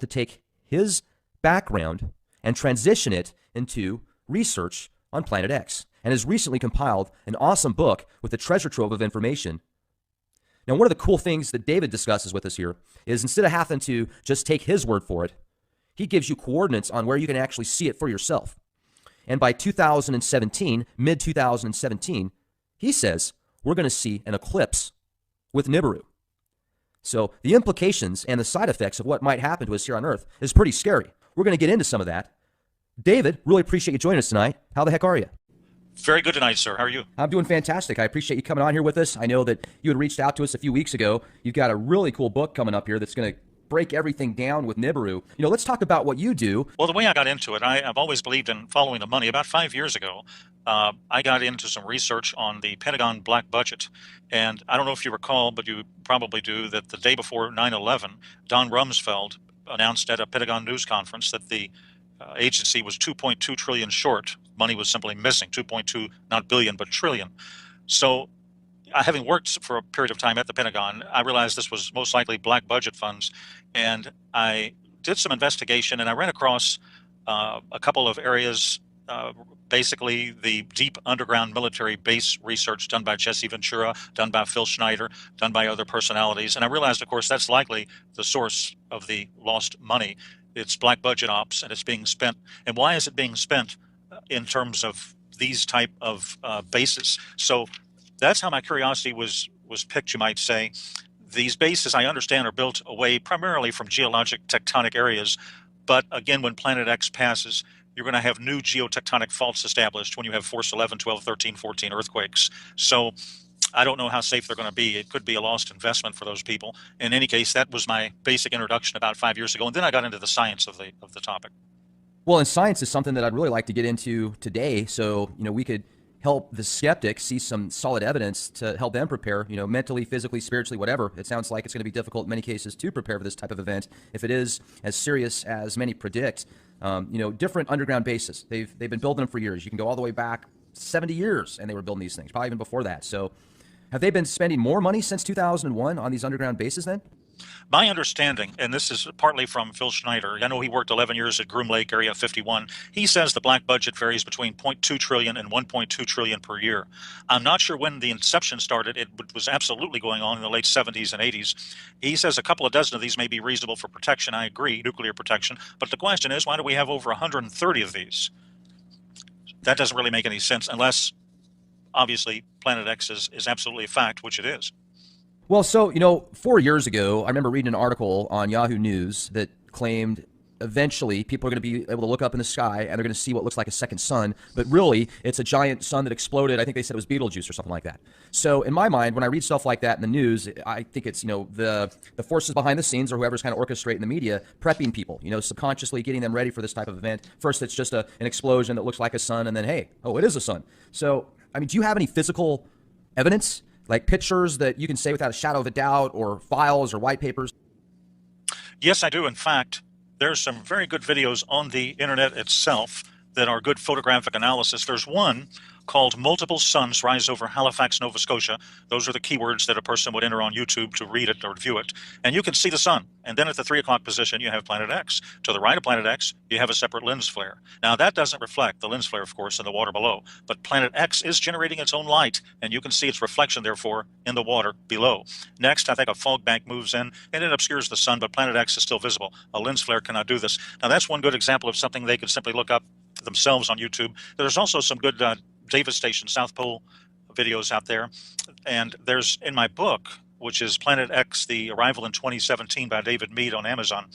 to take his background and transition it into research on Planet X, and has recently compiled an awesome book with a treasure trove of information. Now, one of the cool things that David discusses with us here is instead of having to just take his word for it, he gives you coordinates on where you can actually see it for yourself. And by 2017, mid-2017, he says we're going to see an eclipse with Nibiru. So the implications and the side effects of what might happen to us here on Earth is pretty scary. We're going to get into some of that. David, really appreciate you joining us tonight. How the heck are you? Very good tonight, sir. How are you? I'm doing fantastic. I appreciate you coming on here with us. I know that you had reached out to us a few weeks ago. You've got a really cool book coming up here that's going to break everything down with Nibiru. Let's talk about what you do. Well, the way I got into it, I've always believed in following the money. About 5 years ago, I got into some research on the Pentagon black budget. And I don't know if you recall, but you probably do, that the day before 9/11, Don Rumsfeld announced at a Pentagon news conference that the agency was 2.2 trillion short. Money was simply missing, 2.2, not billion, but trillion. So having worked for a period of time at the Pentagon, I realized this was most likely black budget funds. And I did some investigation, and I ran across a couple of areas, basically the deep underground military base research done by Jesse Ventura, done by Phil Schneider, done by other personalities. And I realized, of course, that's likely the source of the lost money. It's black budget ops, and it's being spent. And why is it being spent in terms of these type of bases? So that's how my curiosity was picked, you might say. These bases, I understand, are built away primarily from geologic tectonic areas. But again, when Planet X passes, you're going to have new geotectonic faults established when you have force 11, 12, 13, 14 earthquakes. So I don't know how safe they're going to be. It could be a lost investment for those people. In any case, that was my basic introduction about 5 years ago. And then I got into the science of the topic. Well, and science is something that I'd really like to get into today. So, we could help the skeptics see some solid evidence to help them prepare, mentally, physically, spiritually, whatever. It sounds like it's going to be difficult in many cases to prepare for this type of event if it is as serious as many predict. Different underground bases. They've been building them for years. You can go all the way back 70 years, and they were building these things, probably even before that. So have they been spending more money since 2001 on these underground bases then? My understanding, and this is partly from Phil Schneider, I know he worked 11 years at Groom Lake, Area 51. He says the black budget varies between 0.2 trillion and 1.2 trillion per year. I'm not sure when the inception started. It was absolutely going on in the late 70s and 80s. He says a couple of dozen of these may be reasonable for protection. I agree, nuclear protection. But the question is, why do we have over 130 of these? That doesn't really make any sense unless, obviously, Planet X is absolutely a fact, which it is. Well, so, 4 years ago, I remember reading an article on Yahoo News that claimed eventually people are going to be able to look up in the sky and they're going to see what looks like a second sun, but really it's a giant sun that exploded. I think they said it was Betelgeuse or something like that. So in my mind, when I read stuff like that in the news, I think it's, the forces behind the scenes or whoever's kind of orchestrating the media, prepping people, subconsciously getting them ready for this type of event. First, it's just an explosion that looks like a sun, and then, hey, oh, it is a sun. So, do you have any physical evidence, like pictures that you can say without a shadow of a doubt, or files or white papers? Yes, I do. In fact, there's some very good videos on the internet itself that are good photographic analysis. There's one called Multiple Suns Rise Over Halifax, Nova Scotia. Those are the keywords that a person would enter on YouTube to read it or view it. And you can see the sun. And then at the 3 o'clock position, you have Planet X. To the right of Planet X, you have a separate lens flare. Now, that doesn't reflect the lens flare, of course, in the water below. But Planet X is generating its own light, and you can see its reflection, therefore, in the water below. Next, I think a fog bank moves in, and it obscures the sun, but Planet X is still visible. A lens flare cannot do this. Now, that's one good example of something they could simply look up themselves on YouTube. There's also some good Davis Station South Pole videos out there. And there's, in my book, which is Planet X, The Arrival in 2017 by David Mead on Amazon,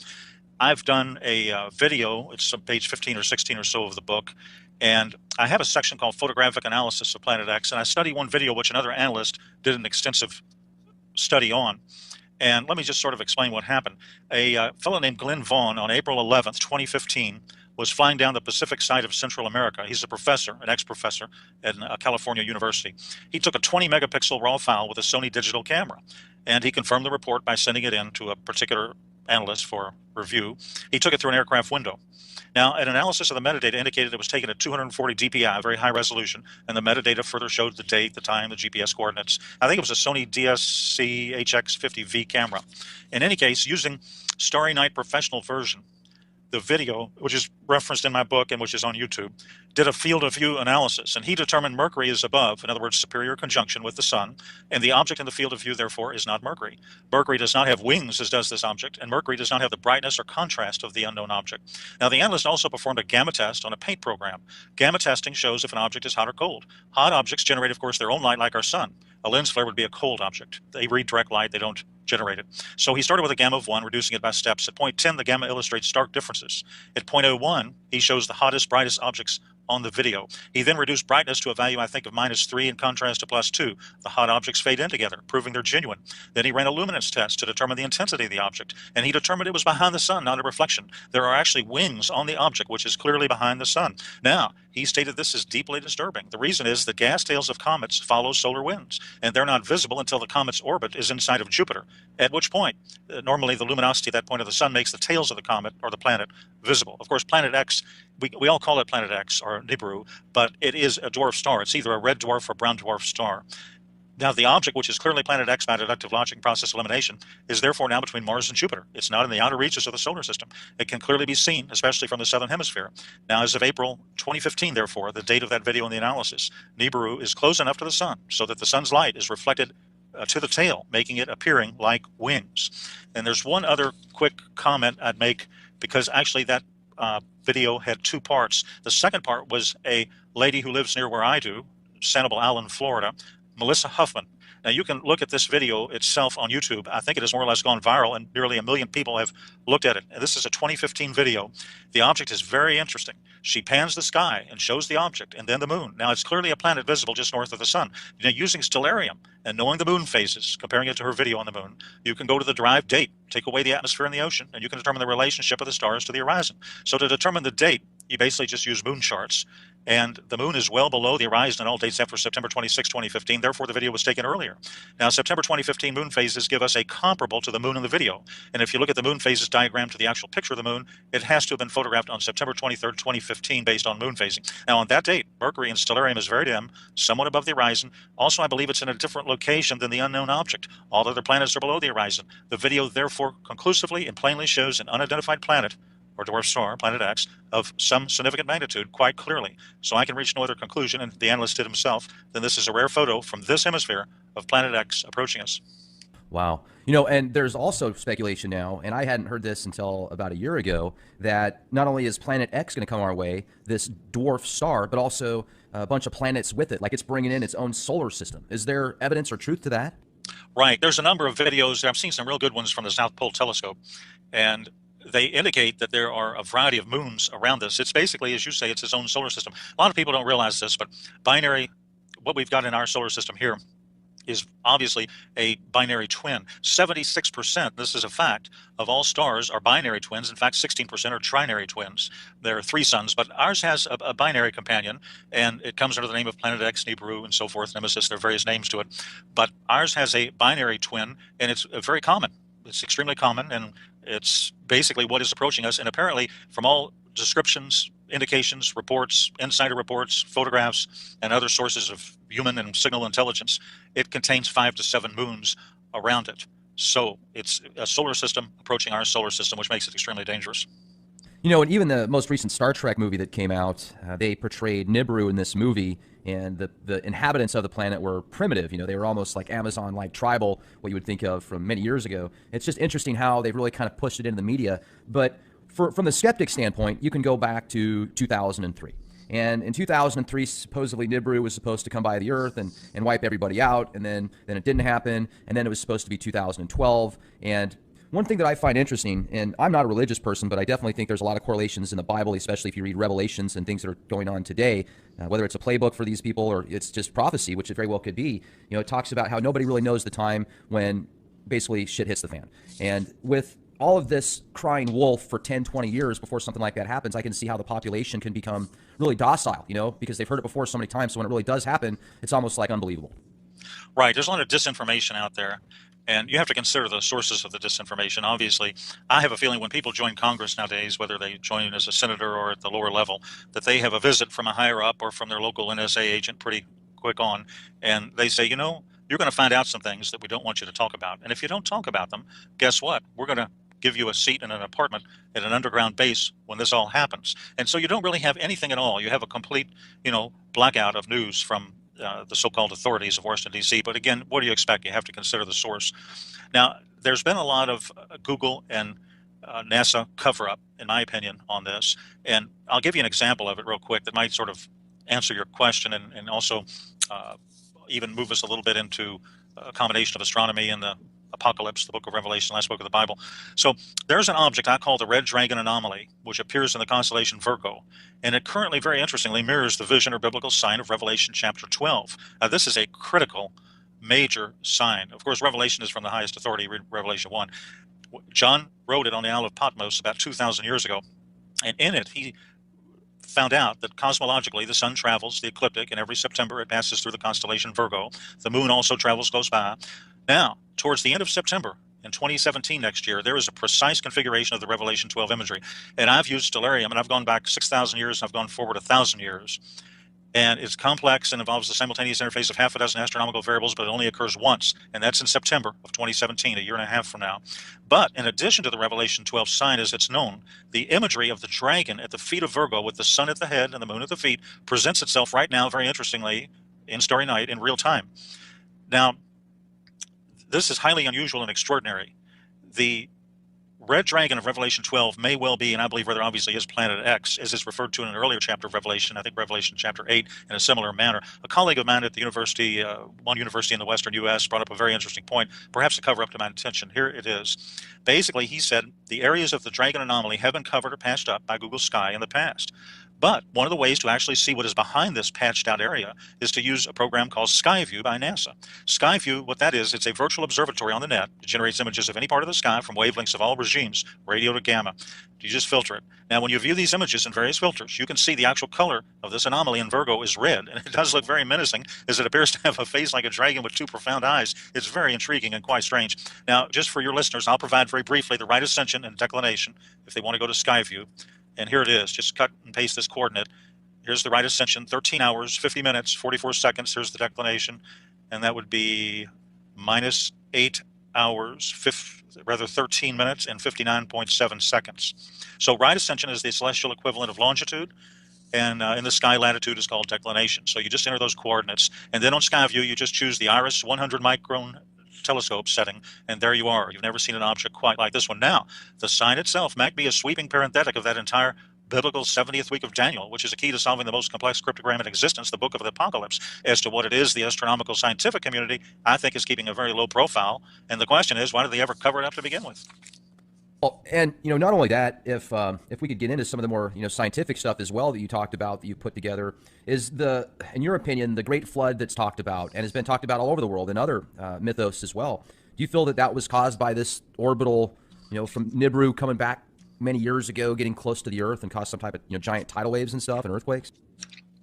I've done a video. It's on page 15 or 16 or so of the book. And I have a section called Photographic Analysis of Planet X. And I study one video which another analyst did an extensive study on. And let me just sort of explain what happened. A fellow named Glenn Vaughn on April 11th, 2015, was flying down the Pacific side of Central America. He's a professor, an ex-professor at California University. He took a 20 megapixel raw file with a Sony digital camera, and he confirmed the report by sending it in to a particular analyst for review. He took it through an aircraft window. Now, an analysis of the metadata indicated it was taken at 240 dpi, very high resolution, and the metadata further showed the date, the time, the GPS coordinates. I think it was a Sony DSC HX50V camera. In any case, using Starry Night Professional version, the video, which is referenced in my book and which is on YouTube, did a field of view analysis, and he determined Mercury is above, in other words, superior conjunction with the sun, and the object in the field of view, therefore, is not Mercury. Mercury does not have wings, as does this object, and Mercury does not have the brightness or contrast of the unknown object. Now, the analyst also performed a gamma test on a paint program. Gamma testing shows if an object is hot or cold. Hot objects generate, of course, their own light like our sun. A lens flare would be a cold object. They read direct light, they don't generate it. So he started with a gamma of 1, reducing it by steps. At point 10, the gamma illustrates stark differences. At point 01, he shows the hottest, brightest objects on the video. He then reduced brightness to a value, I think, of -3 in contrast to +2. The hot objects fade in together, proving they're genuine. Then he ran a luminance test to determine the intensity of the object, and he determined it was behind the sun, not a reflection. There are actually wings on the object, which is clearly behind the sun. Now, he stated this is deeply disturbing. The reason is the gas tails of comets follow solar winds, and they're not visible until the comet's orbit is inside of Jupiter, at which point, normally the luminosity at that point of the sun makes the tails of the comet or the planet visible. Of course, Planet X, we all call it Planet X or Nibiru, but it is a dwarf star. It's either a red dwarf or brown dwarf star. Now, the object, which is clearly Planet X by deductive logic and process elimination, is therefore now between Mars and Jupiter. It's not in the outer reaches of the solar system. It can clearly be seen, especially from the southern hemisphere. Now, as of April 2015, therefore, the date of that video and the analysis, Nibiru is close enough to the sun so that the sun's light is reflected to the tail, making it appearing like wings. And there's one other quick comment I'd make, because actually that video had 2 parts. The second part was a lady who lives near where I do, Sanibel Island, Florida, Melissa Huffman. Now, you can look at this video itself on YouTube. I think it has more or less gone viral, and nearly 1 million people have looked at it. And this is a 2015 video. The object is very interesting. She pans the sky and shows the object, and then the moon. Now, it's clearly a planet visible just north of the sun. Using stellarium and knowing the moon phases, comparing it to her video on the moon, you can go to the derived date, take away the atmosphere in the ocean, and you can determine the relationship of the stars to the horizon. So to determine the date, you basically just use moon charts. And the moon is well below the horizon in all dates after September 26, 2015. Therefore, the video was taken earlier. Now, September 2015 moon phases give us a comparable to the moon in the video. And if you look at the moon phases diagram to the actual picture of the moon, it has to have been photographed on September 23rd, 2015, based on moon phasing. Now, on that date, Mercury in stellarium is very dim, somewhat above the horizon. Also, I believe it's in a different location than the unknown object. All other planets are below the horizon. The video, therefore, conclusively and plainly shows an unidentified planet, or dwarf star, Planet X, of some significant magnitude quite clearly. So I can reach no other conclusion, and the analyst did himself, than this is a rare photo from this hemisphere of Planet X approaching us. Wow. And there's also speculation now, and I hadn't heard this until about a year ago, that not only is Planet X going to come our way, this dwarf star, but also a bunch of planets with it, like it's bringing in its own solar system. Is there evidence or truth to that? Right. There's a number of videos. I've seen some real good ones from the South Pole Telescope, and they indicate that there are a variety of moons around this. It's basically, as you say, it's its own solar system. A lot of people don't realize this, but what we've got in our solar system here is obviously a binary twin. 76%, this is a fact, of all stars are binary twins. In fact, 16% are trinary twins. There are 3 suns, but ours has a binary companion, and it comes under the name of Planet X, Nibiru, and so forth, Nemesis. There are various names to it. But ours has a binary twin, and it's very common. It's extremely common, and it's basically what is approaching us. And apparently, from all descriptions, indications, reports, insider reports, photographs, and other sources of human and signal intelligence, it contains 5 to 7 moons around it. So it's a solar system approaching our solar system, which makes it extremely dangerous. And even the most recent Star Trek movie that came out, they portrayed Nibiru in this movie, and the inhabitants of the planet were primitive. They were almost like Amazon-like tribal, what you would think of from many years ago. It's just interesting how they've really kind of pushed it into the media. But from the skeptic standpoint, you can go back to 2003. And in 2003, supposedly Nibiru was supposed to come by the Earth and wipe everybody out, and then it didn't happen, and then it was supposed to be 2012. And one thing that I find interesting, and I'm not a religious person, but I definitely think there's a lot of correlations in the Bible, especially if you read Revelations and things that are going on today, whether it's a playbook for these people or it's just prophecy, which it very well could be. It talks about how nobody really knows the time when basically shit hits the fan. And with all of this crying wolf for 10, 20 years before something like that happens, I can see how the population can become really docile, because they've heard it before so many times. So when it really does happen, it's almost like unbelievable. Right. There's a lot of disinformation out there. And you have to consider the sources of the disinformation. Obviously, I have a feeling when people join Congress nowadays, whether they join as a senator or at the lower level, that they have a visit from a higher up or from their local NSA agent pretty quick on, and they say, you know, you're going to find out some things that we don't want you to talk about. And if you don't talk about them, guess what? We're going to give you a seat in an apartment at an underground base when this all happens. And so you don't really have anything at all. You have a complete, blackout of news from the so-called authorities of Washington, D.C. But again, what do you expect? You have to consider the source. Now, there's been a lot of Google and NASA cover-up, in my opinion, on this. And I'll give you an example of it real quick that might sort of answer your question and also even move us a little bit into a combination of astronomy and the Apocalypse, the book of Revelation, last book of the Bible. So there's an object I call the Red Dragon Anomaly, which appears in the constellation Virgo, and it currently, very interestingly, mirrors the vision or biblical sign of Revelation chapter 12. Now, this is a critical, major sign. Of course, Revelation is from the highest authority, Revelation 1. John wrote it on the Isle of Patmos about 2,000 years ago, and in it, he found out that cosmologically the sun travels the ecliptic, and every September it passes through the constellation Virgo. The moon also travels close by. Now, towards the end of September in 2017 next year, there is a precise configuration of the Revelation 12 imagery. And I've used stellarium, and I've gone back 6,000 years, and I've gone forward 1,000 years. And it's complex and involves the simultaneous interface of half a dozen astronomical variables, but it only occurs once, and that's in September of 2017, a year and a half from now. But in addition to the Revelation 12 sign as it's known, the imagery of the dragon at the feet of Virgo with the sun at the head and the moon at the feet presents itself right now, very interestingly, in Starry Night in real time. Now, this is highly unusual and extraordinary. The red dragon of Revelation 12 may well be, and I believe rather obviously is, Planet X, as is referred to in an earlier chapter of Revelation, I think Revelation chapter 8, in a similar manner. A colleague of mine at the university, one university in the western U.S., brought up a very interesting point, perhaps to cover up to my attention. Here it is. Basically, he said the areas of the dragon anomaly have been covered or patched up by Google Sky in the past. But one of the ways to actually see what is behind this patched out area is to use a program called Skyview by NASA. Skyview, what that is, it's a virtual observatory on the net. It generates images of any part of the sky from wavelengths of all regimes, radio to gamma. You just filter it. Now, when you view these images in various filters, you can see the actual color of this anomaly in Virgo is red, and it does look very menacing, as it appears to have a face like a dragon with two profound eyes. It's very intriguing and quite strange. Now, just for your listeners, I'll provide very briefly the right ascension and declination if they want to go to Skyview. And here it is. Just cut and paste this coordinate. Here's the right ascension, 13 hours, 50 minutes, 44 seconds. Here's the declination, and that would be minus 8 hours, 13 minutes, and 59.7 seconds. So right ascension is the celestial equivalent of longitude, and in the sky, latitude is called declination. So you just enter those coordinates, and then on Skyview, you just choose the Iris 100 micron telescope setting, and there you are. You've never seen an object quite like this one. Now, the sign itself might be a sweeping parenthetic of that entire biblical 70th week of Daniel, which is a key to solving the most complex cryptogram in existence, the book of the Apocalypse. As to what it is, the astronomical scientific community, I think, is keeping a very low profile. And the question is, why did they ever cover it up to begin with? Well, and not only that, if we could get into some of the more scientific stuff as well that you talked about, that you put together, is in your opinion, the Great Flood that's talked about and has been talked about all over the world in other mythos as well. Do you feel that was caused by this orbital, from Nibiru coming back many years ago, getting close to the Earth and caused some type of giant tidal waves and stuff and earthquakes?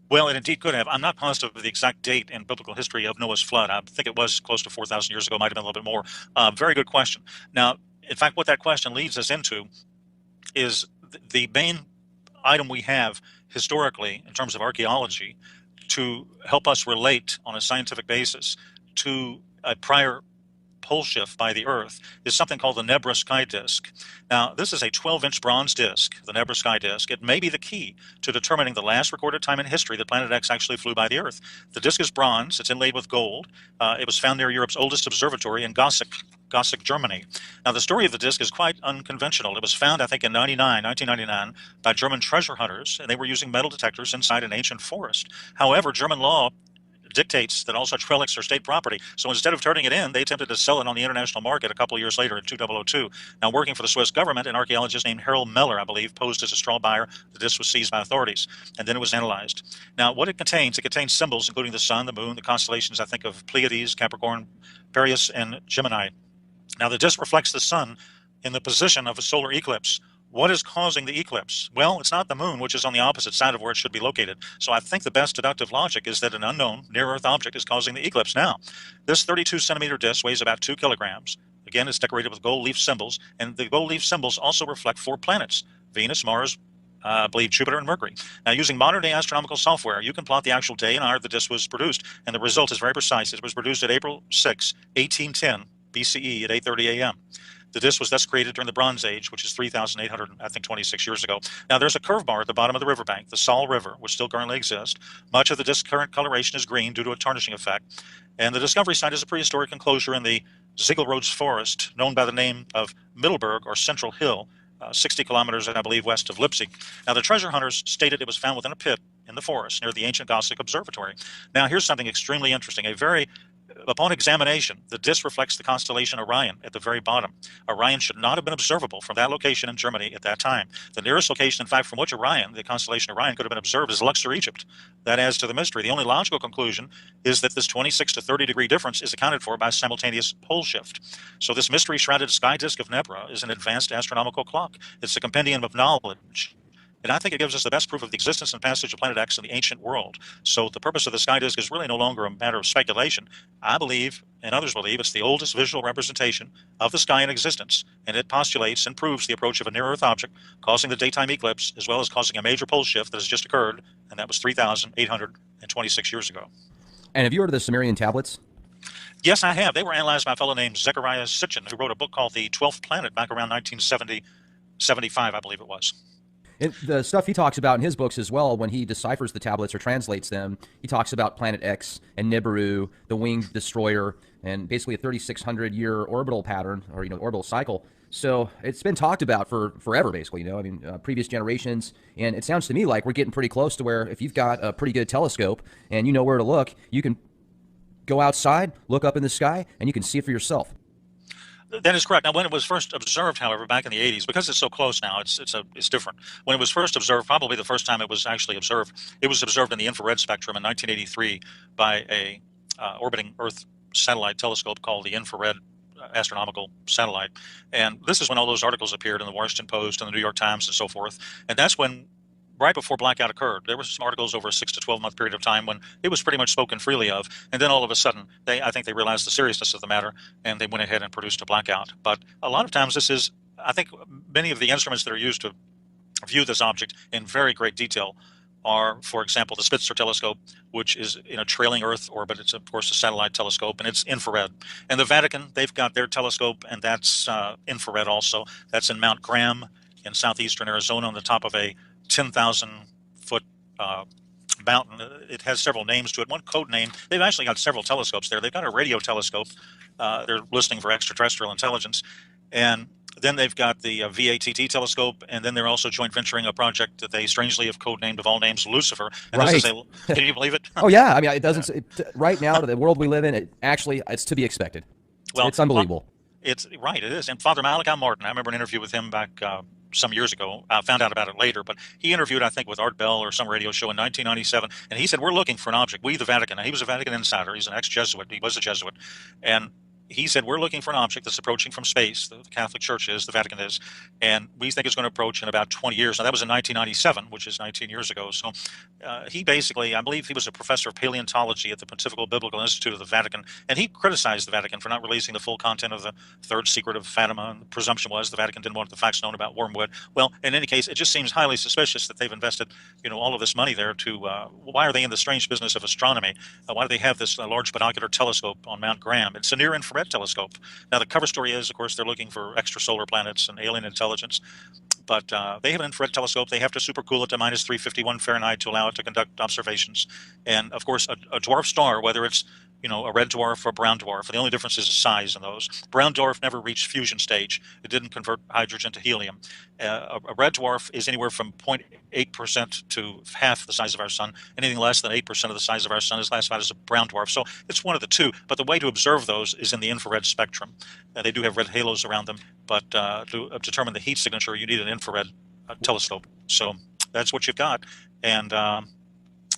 Well, it indeed could have. I'm not positive of the exact date in biblical history of Noah's flood. I think it was close to 4,000 years ago. Might have been a little bit more. Very good question. Now, in fact, what that question leads us into is the main item we have historically in terms of archaeology to help us relate on a scientific basis to a prior pole shift by the Earth is something called the Nebra sky disk. Now, this is a 12-inch bronze disk, the Nebra sky disk. It may be the key to determining the last recorded time in history that Planet X actually flew by the Earth. The disk is bronze. It's inlaid with gold. It was found near Europe's oldest observatory in Gossig, Germany. Now, the story of the disk is quite unconventional. It was found, I think, in 1999, by German treasure hunters, and they were using metal detectors inside an ancient forest. However, German law dictates that all such relics are state property. So instead of turning it in, they attempted to sell it on the international market a couple of years later in 2002. Now, working for the Swiss government, an archaeologist named Harold Meller, I believe, posed as a straw buyer. The disc was seized by authorities, and then it was analyzed. Now, what it contains symbols, including the sun, the moon, the constellations, I think, of Pleiades, Capricorn, Parius, and Gemini. Now, the disc reflects the sun in the position of a solar eclipse What is causing the eclipse? Well, it's not the moon, which is on the opposite side of where it should be located. So I think the best deductive logic is that an unknown near-Earth object is causing the eclipse. Now, this 32-centimeter disk weighs about 2 kilograms. Again, it's decorated with gold leaf symbols, and the gold leaf symbols also reflect 4 planets: Venus, Mars, I believe Jupiter and Mercury. Now, using modern-day astronomical software, you can plot the actual day and hour the disk was produced, and the result is very precise. It was produced at April 6, 1810 BCE at 8:30 a.m. The disk was thus created during the Bronze Age, which is 3,800, I think, 26 years ago. Now, there's a curve bar at the bottom of the riverbank, the Saal River, which still currently exists. Much of the disk's current coloration is green due to a tarnishing effect. And the discovery site is a prehistoric enclosure in the Ziegelrodes Forest, known by the name of Middleburg or Central Hill, 60 kilometers, I believe, west of Leipzig. Now, the treasure hunters stated it was found within a pit in the forest near the ancient Gothic observatory. Now, here's something extremely interesting. Upon examination, the disk reflects the constellation Orion at the very bottom. Orion should not have been observable from that location in Germany at that time. The nearest location, in fact, from which Orion, the constellation Orion, could have been observed is Luxor, Egypt. That adds to the mystery. The only logical conclusion is that this 26 to 30 degree difference is accounted for by simultaneous pole shift. So this mystery-shrouded sky disk of Nebra is an advanced astronomical clock. It's a compendium of knowledge. And I think it gives us the best proof of the existence and passage of Planet X in the ancient world. So the purpose of the sky disk is really no longer a matter of speculation. I believe, and others believe, it's the oldest visual representation of the sky in existence, and it postulates and proves the approach of a near-Earth object causing the daytime eclipse, as well as causing a major pole shift that has just occurred, and that was 3,826 years ago. And have you heard of the Sumerian tablets? Yes, I have. They were analyzed by a fellow named Zechariah Sitchin, who wrote a book called The 12th Planet back around 1970, 75, I believe it was. And the stuff he talks about in his books as well, when he deciphers the tablets or translates them, he talks about Planet X and Nibiru, the winged destroyer, and basically a 3,600-year orbital pattern, or orbital cycle. So it's been talked about for forever, basically. Previous generations, and it sounds to me like we're getting pretty close to where if you've got a pretty good telescope and you know where to look, you can go outside, look up in the sky, and you can see it for yourself. That is correct. Now, when it was first observed, however, back in the 80s, because it's so close now, it's different. When it was first observed, probably the first time it was actually observed, it was observed in the infrared spectrum in 1983 by a orbiting Earth satellite telescope called the Infrared Astronomical Satellite. And this is when all those articles appeared in the Washington Post and the New York Times and so forth. And that's when, right before blackout occurred, there were some articles over a 6 to 12 month period of time when it was pretty much spoken freely of, and then all of a sudden I think they realized the seriousness of the matter, and they went ahead and produced a blackout. But a lot of times I think many of the instruments that are used to view this object in very great detail are, for example, the Spitzer telescope, which is in a trailing Earth orbit. It's, of course, a satellite telescope, and it's infrared. And the Vatican, they've got their telescope, and that's infrared also. That's in Mount Graham in southeastern Arizona on the top of a 10,000-foot mountain. It has several names to it. One code name, they've actually got several telescopes there. They've got a radio telescope. They're listening for extraterrestrial intelligence. And then they've got the VATT telescope, and then they're also joint venturing a project that they strangely have codenamed, of all names, Lucifer. And right. This is can you believe it? Oh, yeah. I mean, it doesn't. Right now, the world we live in, it's to be expected. It's unbelievable. It's right. It is. And Father Malachi Martin, I remember an interview with him back some years ago. I found out about it later, but he interviewed, I think, with Art Bell or some radio show in 1997, and he said, we're looking for an object. We, the Vatican. Now, he was a Vatican insider. He's an ex-Jesuit. He was a Jesuit. And he said, we're looking for an object that's approaching from space. The Catholic Church is, the Vatican is, and we think it's going to approach in about 20 years. Now, that was in 1997, which is 19 years ago. So he basically, I believe he was a professor of paleontology at the Pontifical Biblical Institute of the Vatican, and he criticized the Vatican for not releasing the full content of the third secret of Fatima, and the presumption was the Vatican didn't want the facts known about wormwood. Well, in any case, it just seems highly suspicious that they've invested, all of this money there to, why are they in the strange business of astronomy? Why do they have this large binocular telescope on Mount Graham? It's a near-infrared telescope. Now, the cover story is, of course, they're looking for extrasolar planets and alien intelligence, but they have an infrared telescope. They have to supercool it to minus 351 Fahrenheit to allow it to conduct observations. And, of course, a dwarf star, whether it's a red dwarf or a brown dwarf. The only difference is the size in those. Brown dwarf never reached fusion stage. It didn't convert hydrogen to helium. A red dwarf is anywhere from 0.8% to half the size of our sun. Anything less than 8% of the size of our sun is classified as a brown dwarf. So it's one of the two. But the way to observe those is in the infrared spectrum. They do have red halos around them, but to determine the heat signature, you need an infrared telescope. So that's what you've got. And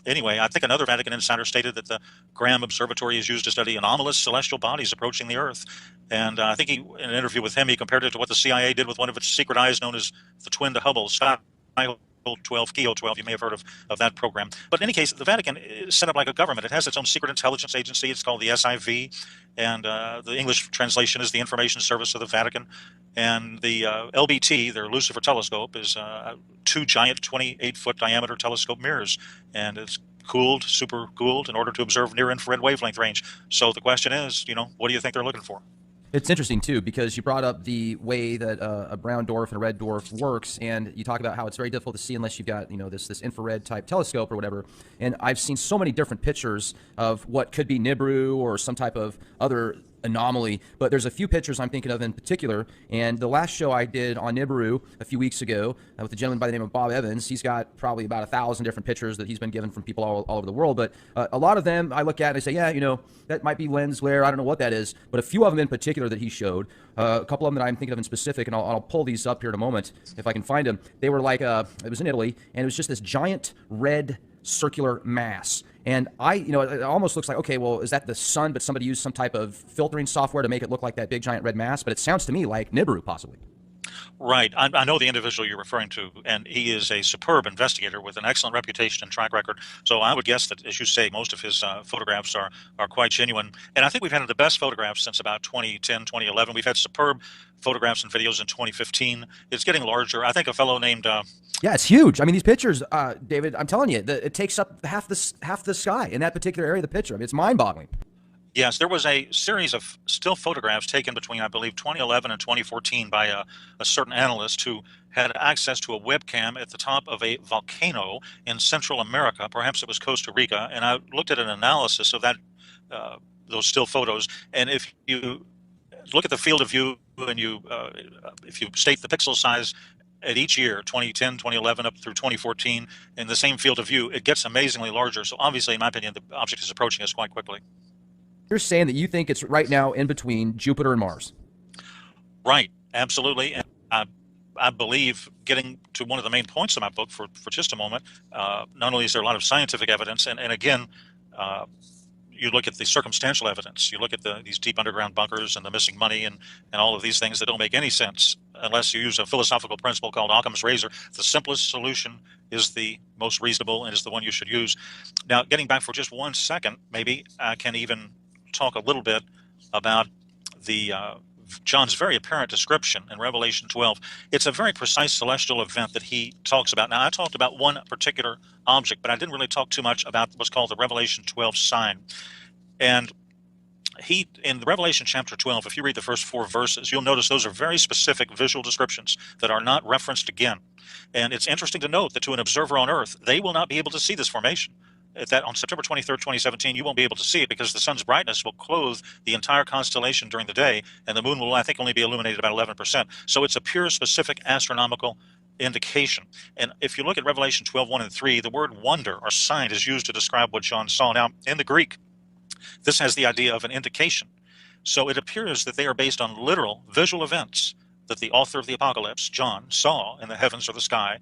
Anyway, I think another Vatican insider stated that the Graham Observatory is used to study anomalous celestial bodies approaching the Earth. And I think in an interview with him, he compared it to what the CIA did with one of its secret eyes known as the twin to Hubble, Sky 12, Keo 12. You may have heard of that program. But in any case, the Vatican is set up like a government. It has its own secret intelligence agency. It's called the SIV, and the English translation is the Information Service of the Vatican. And the LBT, their Lucifer telescope, is two giant 28-foot diameter telescope mirrors, and it's cooled, super cooled, in order to observe near-infrared wavelength range. So the question is, what do you think they're looking for? It's interesting too, because you brought up the way that a brown dwarf and a red dwarf works, and you talk about how it's very difficult to see unless you've got this infrared type telescope or whatever. And I've seen so many different pictures of what could be Nibiru or some type of other anomaly, but there's a few pictures I'm thinking of in particular. And the last show I did on Nibiru a few weeks ago with a gentleman by the name of Bob Evans, he's got probably about 1,000 different pictures that he's been given from people all over the world. But a lot of them I look at and I say, yeah, that might be lens glare. I don't know what that is. But a few of them in particular that he showed, a couple of them that I'm thinking of in specific, and I'll pull these up here in a moment if I can find them. They were like, it was in Italy, and it was just this giant red circular mass. And it almost looks like, okay, well, is that the sun, but somebody used some type of filtering software to make it look like that big giant red mass? But it sounds to me like Nibiru, possibly. Right. I know the individual you're referring to, and he is a superb investigator with an excellent reputation and track record. So I would guess that, as you say, most of his photographs are quite genuine. And I think we've had the best photographs since about 2010, 2011. We've had superb photographs and videos in 2015. It's getting larger. I think a fellow named... Yeah, it's huge. I mean, these pictures, David, I'm telling you, it takes up half the sky in that particular area of the picture. I mean, it's mind-boggling. Yes, there was a series of still photographs taken between, I believe, 2011 and 2014 by a certain analyst who had access to a webcam at the top of a volcano in Central America. Perhaps it was Costa Rica. And I looked at an analysis of that, those still photos. And if you look at the field of view and if you state the pixel size at each year, 2010, 2011, up through 2014, in the same field of view, it gets amazingly larger. So obviously, in my opinion, the object is approaching us quite quickly. You're saying that you think it's right now in between Jupiter and Mars. Right, absolutely. And I believe, getting to one of the main points of my book for just a moment, not only is there a lot of scientific evidence, and again, you look at the circumstantial evidence, you look at these deep underground bunkers and the missing money and all of these things that don't make any sense unless you use a philosophical principle called Occam's razor. The simplest solution is the most reasonable and is the one you should use. Now, getting back for just 1 second, maybe I can even talk a little bit about the John's very apparent description in Revelation 12. It's a very precise celestial event that he talks about. Now, I talked about one particular object, but I didn't really talk too much about what's called the Revelation 12 sign. And in the Revelation chapter 12, if you read the first 4 verses, you'll notice those are very specific visual descriptions that are not referenced again. And it's interesting to note that to an observer on Earth, they will not be able to see this formation. That on September 23rd, 2017, you won't be able to see it because the sun's brightness will clothe the entire constellation during the day, and the moon will, I think, only be illuminated about 11%. So it's a pure, specific astronomical indication. And if you look at Revelation 12, 1 and 3, the word wonder or sign is used to describe what John saw. Now, in the Greek, this has the idea of an indication. So it appears that they are based on literal visual events that the author of the Apocalypse, John, saw in the heavens or the sky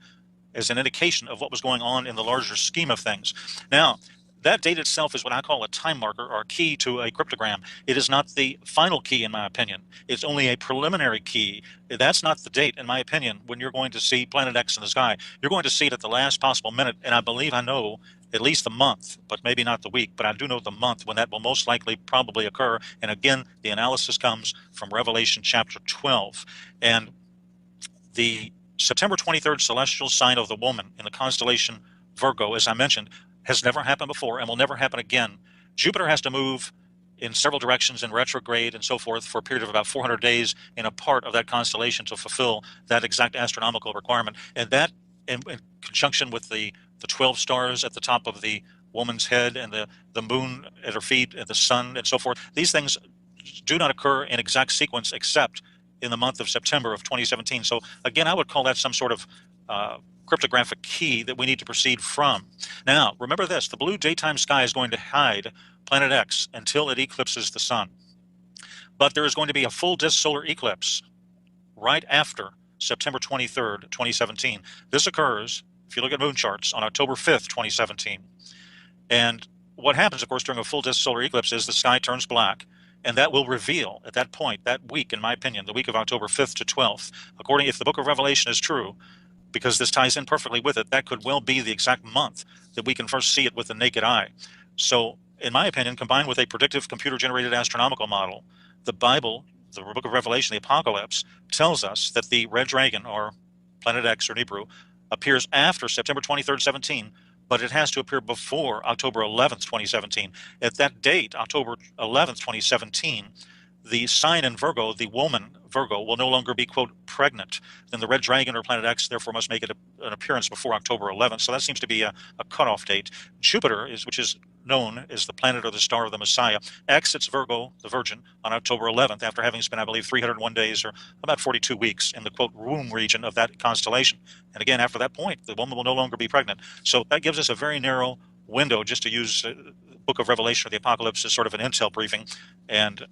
as an indication of what was going on in the larger scheme of things. Now, that date itself is what I call a time marker or a key to a cryptogram. It is not the final key, in my opinion. It's only a preliminary key. That's not the date, in my opinion, when you're going to see Planet X in the sky. You're going to see it at the last possible minute, and I believe I know at least the month, but maybe not the week, but I do know the month when that will most likely probably occur. And again, the analysis comes from Revelation chapter 12. And the September 23rd celestial sign of the woman in the constellation Virgo, as I mentioned, has never happened before and will never happen again. Jupiter has to move in several directions in retrograde and so forth for a period of about 400 days in a part of that constellation to fulfill that exact astronomical requirement. And that, in conjunction with the 12 stars at the top of the woman's head and the moon at her feet and the sun and so forth, these things do not occur in exact sequence except in the month of September of 2017. So again, I would call that some sort of cryptographic key that we need to proceed from. Now, remember this, the blue daytime sky is going to hide Planet X until it eclipses the sun. But there is going to be a full disk solar eclipse right after September 23rd, 2017. This occurs, if you look at moon charts, on October 5th, 2017. And what happens, of course, during a full disk solar eclipse is the sky turns black, and that will reveal at that point, that week, in my opinion, the week of October 5th to 12th, according if the book of Revelation is true, because this ties in perfectly with it, that could well be the exact month that we can first see it with the naked eye. So, in my opinion, combined with a predictive computer-generated astronomical model, the Bible, the book of Revelation, the Apocalypse, tells us that the red dragon, or Planet X or Nibiru, appears after September 23rd, 17, but it has to appear before October 11th, 2017. At that date, October 11th, 2017, the sign in Virgo, the woman Virgo, will no longer be, quote, pregnant. Then the red dragon or Planet X therefore must make it an appearance before October 11th. So that seems to be a cutoff date. Jupiter, which is known as the planet or the star of the Messiah, exits Virgo, the Virgin, on October 11th after having spent, I believe, 301 days or about 42 weeks in the, quote, womb region of that constellation. And again, after that point, the woman will no longer be pregnant. So that gives us a very narrow window, just to use the book of Revelation or the Apocalypse as sort of an intel briefing. And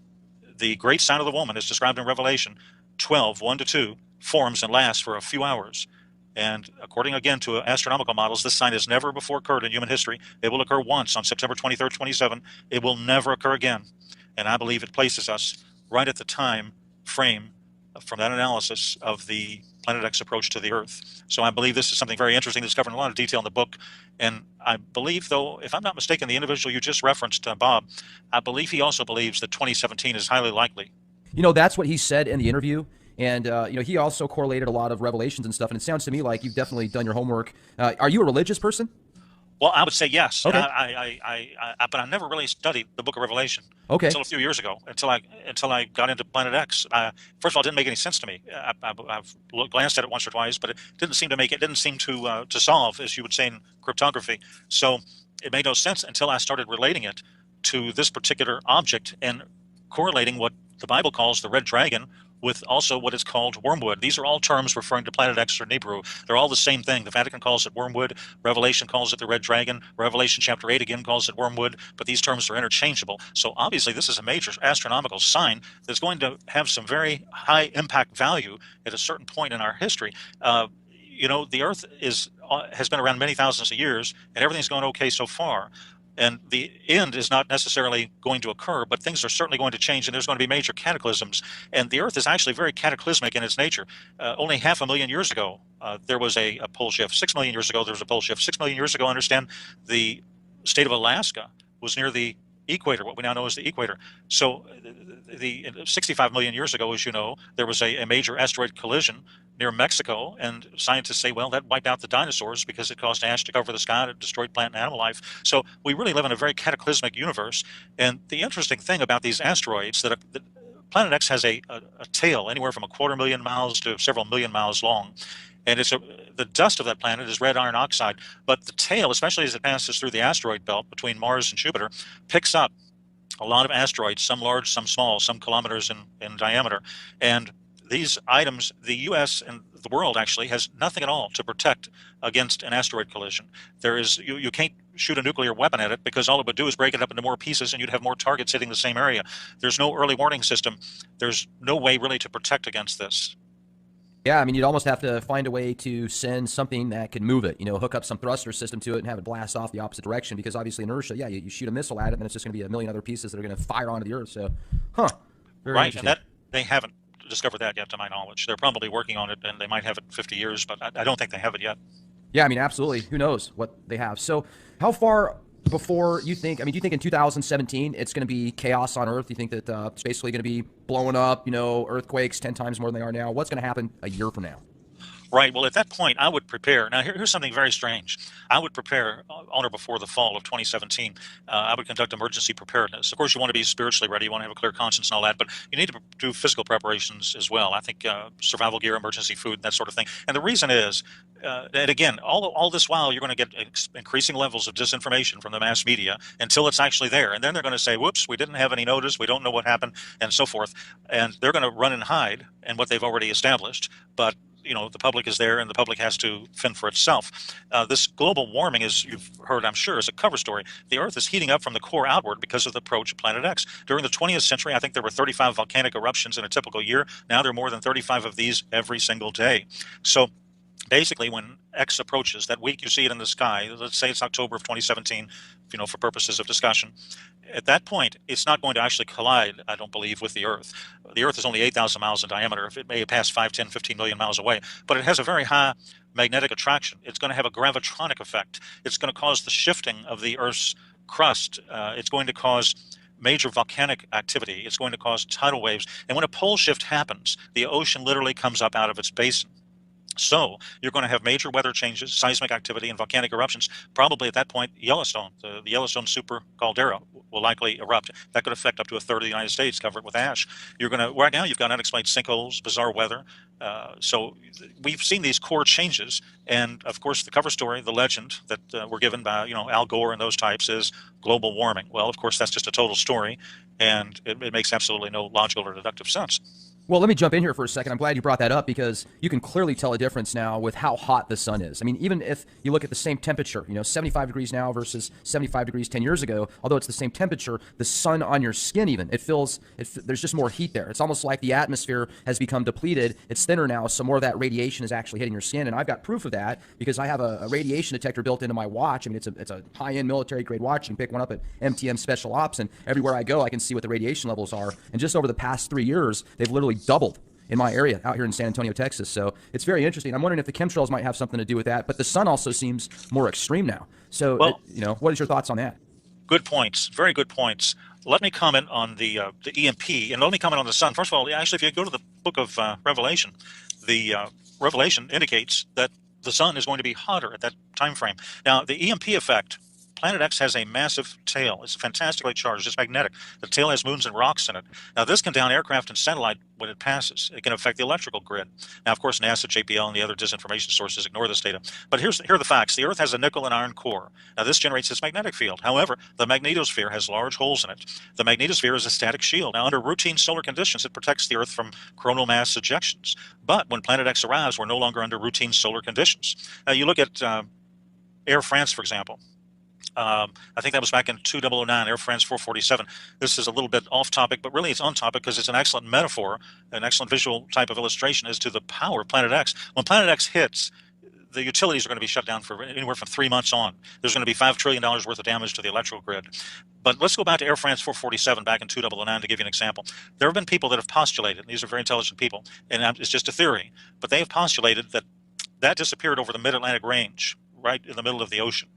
the great sign of the woman is described in Revelation 12, 1 to 2, forms and lasts for a few hours. And according, again, to astronomical models, this sign has never before occurred in human history. It will occur once on September 23rd, 27. It will never occur again. And I believe it places us right at the time frame from that analysis of the Planet X approach to the Earth. So I believe this is something very interesting that's covered in a lot of detail in the book. And I believe, though, if I'm not mistaken, the individual you just referenced, Bob, I believe he also believes that 2017 is highly likely. That's what he said in the interview. And, he also correlated a lot of revelations and stuff. And it sounds to me like you've definitely done your homework. Are you a religious person? Well, I would say yes. Okay. But I never really studied the Book of Revelation Okay. until a few years ago. Until I got into Planet X. First of all, it didn't make any sense to me. I've glanced at it once or twice, but it didn't seem to solve, as you would say in cryptography. So it made no sense until I started relating it to this particular object and correlating what the Bible calls the red dragon with also what is called wormwood. These are all terms referring to Planet X or Nibiru. They're all the same thing. The Vatican calls it wormwood. Revelation calls it the red dragon. Revelation chapter 8 again calls it wormwood, but these terms are interchangeable. So obviously this is a major astronomical sign that's going to have some very high impact value at a certain point in our history. The Earth has been around many thousands of years, and everything's going okay so far. And the end is not necessarily going to occur, but things are certainly going to change, and there's going to be major cataclysms. And the Earth is actually very cataclysmic in its nature. Only 500,000 years ago, there was a pole shift. 6 million years ago, there was a pole shift. 6 million years ago, I understand, the state of Alaska was near the equator, what we now know as the equator. So the 65 million years ago, as you know, there was a major asteroid collision near Mexico, and scientists say, well, that wiped out the dinosaurs because it caused ash to cover the sky and it destroyed plant and animal life. So we really live in a very cataclysmic universe. And the interesting thing about these asteroids, that Planet X has a tail anywhere from 250,000 miles to several million miles long. And the dust of that planet is red iron oxide, but the tail, especially as it passes through the asteroid belt between Mars and Jupiter, picks up a lot of asteroids, some large, some small, some kilometers in diameter. And these items, the U.S. and the world actually has nothing at all to protect against an asteroid collision. You can't shoot a nuclear weapon at it because all it would do is break it up into more pieces and you'd have more targets hitting the same area. There's no early warning system. There's no way really to protect against this. Yeah, I mean, you'd almost have to find a way to send something that could move it, hook up some thruster system to it and have it blast off the opposite direction, because obviously inertia, yeah, you shoot a missile at it and it's just going to be a million other pieces that are going to fire onto the Earth. So, very right, interesting. And that they haven't discovered that yet, to my knowledge. They're probably working on it, and they might have it in 50 years, but I don't think they have it yet. Yeah, I mean, absolutely. Who knows what they have? So, how far before you think? I mean, do you think in 2017 it's going to be chaos on Earth? Do you think that it's basically going to be blowing up? Earthquakes 10 times more than they are now. What's going to happen a year from now? Right. Well, at that point, I would prepare. Now, here's something very strange. I would prepare on or before the fall of 2017. I would conduct emergency preparedness. Of course, you want to be spiritually ready. You want to have a clear conscience and all that, but you need to do physical preparations as well. I think survival gear, emergency food, that sort of thing. And the reason is, and again, all this while, you're going to get increasing levels of disinformation from the mass media until it's actually there. And then they're going to say, whoops, we didn't have any notice. We don't know what happened, and so forth. And they're going to run and hide in what they've already established. But the public is there, and the public has to fend for itself. This global warming, as you've heard, I'm sure, is a cover story. The Earth is heating up from the core outward because of the approach of Planet X. During the 20th century, I think there were 35 volcanic eruptions in a typical year. Now there are more than 35 of these every single day. So basically when X approaches, that week you see it in the sky, let's say it's October of 2017, for purposes of discussion, at that point, it's not going to actually collide, I don't believe, with the Earth. The Earth is only 8,000 miles in diameter. If it may pass 5, 10, 15 million miles away, but it has a very high magnetic attraction. It's going to have a gravitronic effect. It's going to cause the shifting of the Earth's crust. It's going to cause major volcanic activity. It's going to cause tidal waves. And when a pole shift happens, the ocean literally comes up out of its basin. So you're going to have major weather changes, seismic activity, and volcanic eruptions. Probably at that point, Yellowstone, the Yellowstone super caldera, will likely erupt. That could affect up to a third of the United States, covered with ash. Right now, you've got unexplained sinkholes, bizarre weather. So we've seen these core changes, and of course, the cover story, the legend that we're given by Al Gore and those types is global warming. Well, of course, that's just a total story, and it makes absolutely no logical or deductive sense. Well, let me jump in here for a second. I'm glad you brought that up because you can clearly tell a difference now with how hot the sun is. I mean, even if you look at the same temperature, 75 degrees now versus 75 degrees 10 years ago, although it's the same temperature, the sun on your skin even, there's just more heat there. It's almost like the atmosphere has become depleted. It's thinner now, so more of that radiation is actually hitting your skin. And I've got proof of that because I have a radiation detector built into my watch. I mean, it's a high-end military-grade watch. You can pick one up at MTM Special Ops, and everywhere I go, I can see what the radiation levels are. And just over the past 3 years, they've literally doubled in my area out here in San Antonio, Texas. So it's very interesting. I'm wondering if the chemtrails might have something to do with that, but the sun also seems more extreme now. So, what is your thoughts on that? Good points. Very good points. Let me comment on the EMP, and let me comment on the sun. First of all, actually, if you go to the book of Revelation, the Revelation indicates that the sun is going to be hotter at that time frame. Now, the EMP effect, Planet X has a massive tail. It's fantastically charged. It's magnetic. The tail has moons and rocks in it. Now, this can down aircraft and satellite when it passes. It can affect the electrical grid. Now, of course, NASA, JPL, and the other disinformation sources ignore this data. But here are the facts. The Earth has a nickel and iron core. Now, this generates its magnetic field. However, the magnetosphere has large holes in it. The magnetosphere is a static shield. Now, under routine solar conditions, it protects the Earth from coronal mass ejections. But when Planet X arrives, we're no longer under routine solar conditions. Now, you look at Air France, for example. I think that was back in 2009, Air France 447. This is a little bit off topic, but really it's on topic because it's an excellent metaphor, an excellent visual type of illustration as to the power of Planet X. When Planet X hits, the utilities are going to be shut down for anywhere from 3 months on. There's going to be $5 trillion worth of damage to the electrical grid. But let's go back to Air France 447 back in 2009 to give you an example. There have been people that have postulated, and these are very intelligent people, and it's just a theory, but they have postulated that disappeared over the mid-Atlantic range, right in the middle of the ocean.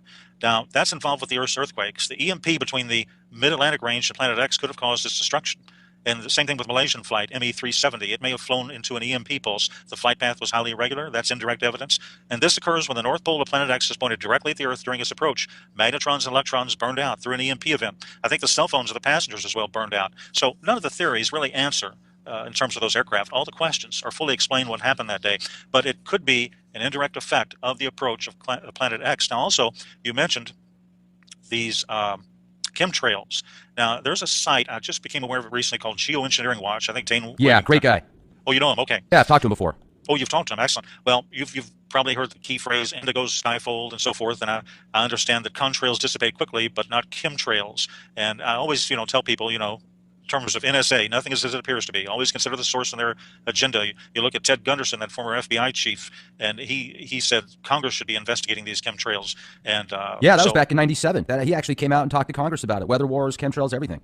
Now, that's involved with the Earth's earthquakes. The EMP between the mid-Atlantic range and Planet X could have caused its destruction. And the same thing with Malaysian flight, ME370. It may have flown into an EMP pulse. The flight path was highly irregular. That's indirect evidence. And this occurs when the North Pole of Planet X is pointed directly at the Earth during its approach. Magnetrons and electrons burned out through an EMP event. I think the cell phones of the passengers as well burned out. So none of the theories really answer in terms of those aircraft. All the questions are fully explained what happened that day. But it could be an indirect effect of the approach of Planet X. Now, also, you mentioned these chemtrails. Now, there's a site, I just became aware of it recently, called Geoengineering Watch. I think Dane... Yeah, great guy. Oh, you know him? Okay. Yeah, I've talked to him before. Oh, you've talked to him. Excellent. Well, you've probably heard the key phrase, indigo's skyfold and so forth, and I understand that contrails dissipate quickly, but not chemtrails. And I always, tell people, in terms of NSA, nothing is as it appears to be. Always consider the source in their agenda. You look at Ted Gunderson, that former FBI chief, and he said Congress should be investigating these chemtrails. And yeah, that was back in '97. He actually came out and talked to Congress about it. Weather wars, chemtrails, everything.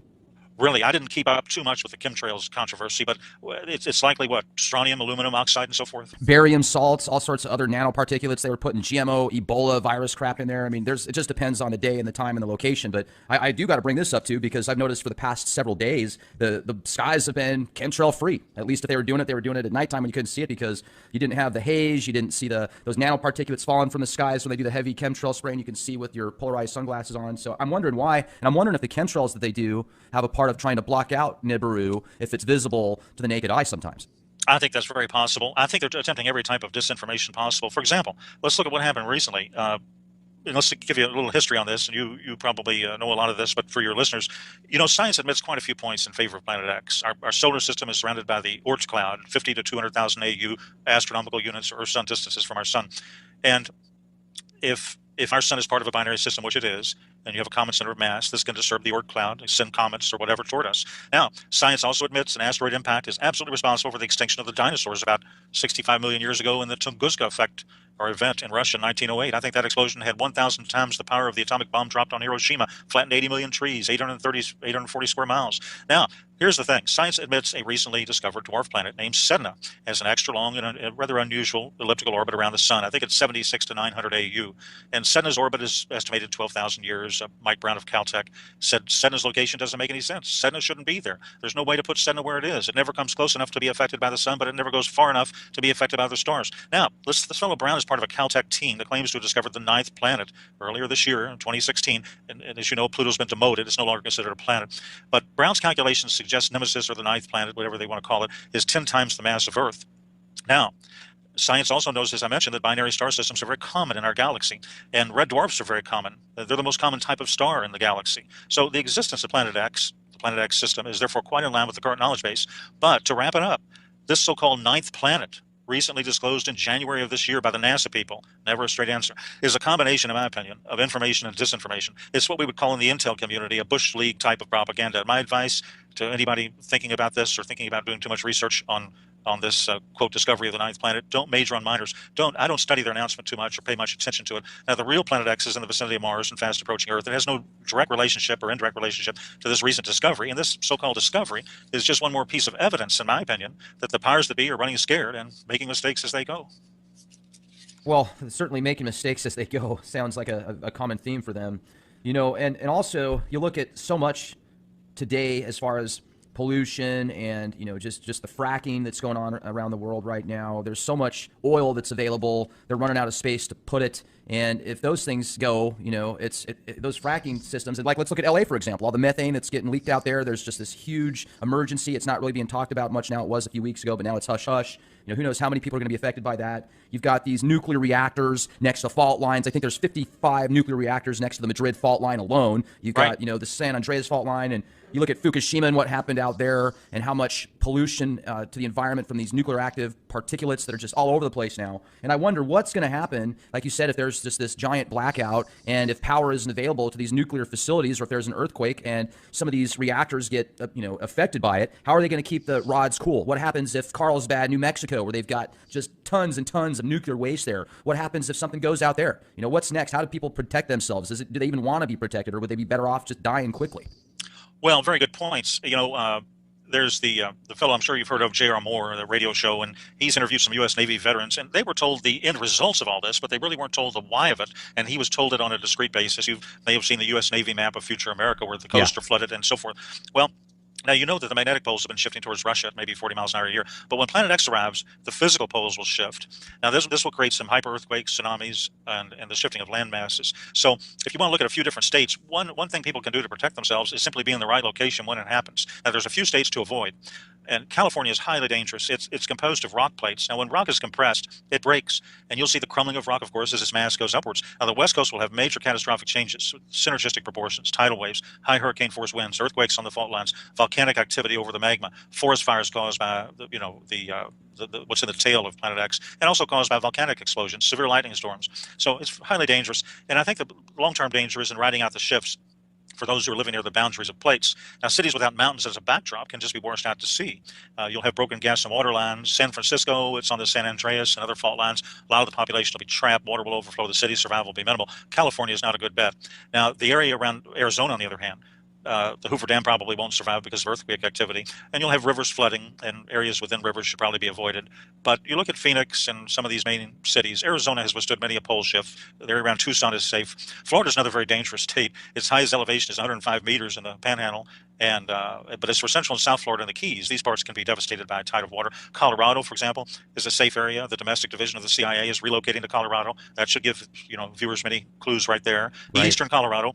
Really, I didn't keep up too much with the chemtrails controversy, but it's likely what? Strontium, aluminum oxide, and so forth? Barium salts, all sorts of other nanoparticulates. They were putting GMO, Ebola virus crap in there. I mean, it just depends on the day and the time and the location. But I do got to bring this up, too, because I've noticed for the past several days, the skies have been chemtrail-free. At least if they were doing it at nighttime when you couldn't see it because you didn't have the haze. You didn't see those nanoparticulates falling from the skies when they do the heavy chemtrail spraying. You can see with your polarized sunglasses on. So I'm wondering why. And I'm wondering if the chemtrails that they do have a part of trying to block out Nibiru if it's visible to the naked eye sometimes. I think that's very possible. I think they're attempting every type of disinformation possible. For example, let's look at what happened recently. And let's give you a little history on this, and you probably know a lot of this, but for your listeners, science admits quite a few points in favor of Planet X. Our solar system is surrounded by the Oort cloud, 50 to 200,000 AU astronomical units or sun distances from our sun. And if our sun is part of a binary system, which it is, and you have a common center of mass, this can disturb the Oort cloud, send comets or whatever toward us. Now, science also admits an asteroid impact is absolutely responsible for the extinction of the dinosaurs about 65 million years ago in the Tunguska effect or event in Russia in 1908. I think that explosion had 1,000 times the power of the atomic bomb dropped on Hiroshima, flattened 80 million trees, 840 square miles. Now, here's the thing. Science admits a recently discovered dwarf planet named Sedna has an extra long and a rather unusual elliptical orbit around the sun. I think it's 76 to 900 AU. And Sedna's orbit is estimated 12,000 years. Mike Brown of Caltech said Sedna's location doesn't make any sense. Sedna shouldn't be there. There's no way to put Sedna where it is. It never comes close enough to be affected by the sun, but it never goes far enough to be affected by other stars. Now, this fellow Brown is part of a Caltech team that claims to have discovered the ninth planet earlier this year, in 2016. And as you know, Pluto's been demoted. It's no longer considered a planet. But Brown's calculations suggest Nemesis, or the ninth planet, whatever they want to call it, is 10 times the mass of Earth. Now, science also knows, as I mentioned, that binary star systems are very common in our galaxy, and red dwarfs are very common. They're the most common type of star in the galaxy. So the existence of Planet X, the Planet X system, is therefore quite in line with the current knowledge base. But to wrap it up, this so-called ninth planet, recently disclosed in January of this year by the NASA people, never a straight answer, is a combination, in my opinion, of information and disinformation. It's what we would call in the intel community a Bush League type of propaganda. My advice to anybody thinking about this or thinking about doing too much research on this quote discovery of the ninth planet, don't major on minors. I don't study their announcement too much or pay much attention to it. Now, the real Planet X is in the vicinity of Mars and fast approaching Earth. It has no direct relationship or indirect relationship to this recent discovery, and this so-called discovery is just one more piece of evidence, in my opinion, that the powers that be are running scared and making mistakes as they go. Well, certainly making mistakes as they go sounds like a common theme for them, and also you look at so much today as far as pollution and just the fracking that's going on around the world right now. There's so much oil that's available. They're running out of space to put it. And if those things go, those fracking systems, and like let's look at LA, for example, all the methane that's getting leaked out there. There's just this huge emergency. It's not really being talked about much now. It was a few weeks ago, but now it's hush hush. Who knows how many people are going to be affected by that. You've got these nuclear reactors next to fault lines. I think there's 55 nuclear reactors next to the Madrid fault line alone. You've got, the San Andreas fault line, and you look at Fukushima and what happened out there and how much pollution to the environment from these nuclear active particulates that are just all over the place now. And I wonder what's going to happen, like you said, if there's just this giant blackout and if power isn't available to these nuclear facilities, or if there's an earthquake and some of these reactors get affected by it. How are they going to keep the rods cool? What happens if Carlsbad, New Mexico, where they've got just tons and tons of nuclear waste there? What happens if something goes out there? What's next? How do people protect themselves? Do they even want to be protected, or would they be better off just dying quickly? Well, very good points. There's the fellow I'm sure you've heard of, J.R. Moore, the radio show, and he's interviewed some U.S. Navy veterans, and they were told the end results of all this, but they really weren't told the why of it, and he was told it on a discrete basis. You may have seen the U.S. Navy map of future America where the coasts are flooded and so forth. Well, now, you know that the magnetic poles have been shifting towards Russia at maybe 40 miles an hour a year. But when Planet X arrives, the physical poles will shift. Now, this will create some hyper-earthquakes, tsunamis, and the shifting of land masses. So if you want to look at a few different states, one thing people can do to protect themselves is simply be in the right location when it happens. Now, there's a few states to avoid. And California is highly dangerous. It's composed of rock plates. Now, when rock is compressed, it breaks. And you'll see the crumbling of rock, of course, as its mass goes upwards. Now, the West Coast will have major catastrophic changes, synergistic proportions, tidal waves, high hurricane force winds, earthquakes on the fault lines, volcanic activity over the magma, forest fires caused by, what's in the tail of Planet X, and also caused by volcanic explosions, severe lightning storms. So it's highly dangerous. And I think the long-term danger is in riding out the shifts for those who are living near the boundaries of plates. Now, cities without mountains as a backdrop can just be washed out to sea. You'll have broken gas and water lines. San Francisco, it's on the San Andreas and other fault lines. A lot of the population will be trapped. Water will overflow the city. Survival will be minimal. California is not a good bet. Now, the area around Arizona, on the other hand, the Hoover Dam probably won't survive because of earthquake activity, and you'll have rivers flooding, and areas within rivers should probably be avoided. But you look at Phoenix and some of these main cities. Arizona has withstood many a pole shift. The area around Tucson is safe. Florida is another very dangerous state. Its highest elevation is 105 meters in the Panhandle, and but as for Central and South Florida and the Keys, these parts can be devastated by a tide of water. Colorado, for example, is a safe area. The domestic division of the CIA is relocating to Colorado. That should give viewers many clues right there. Right. Eastern Colorado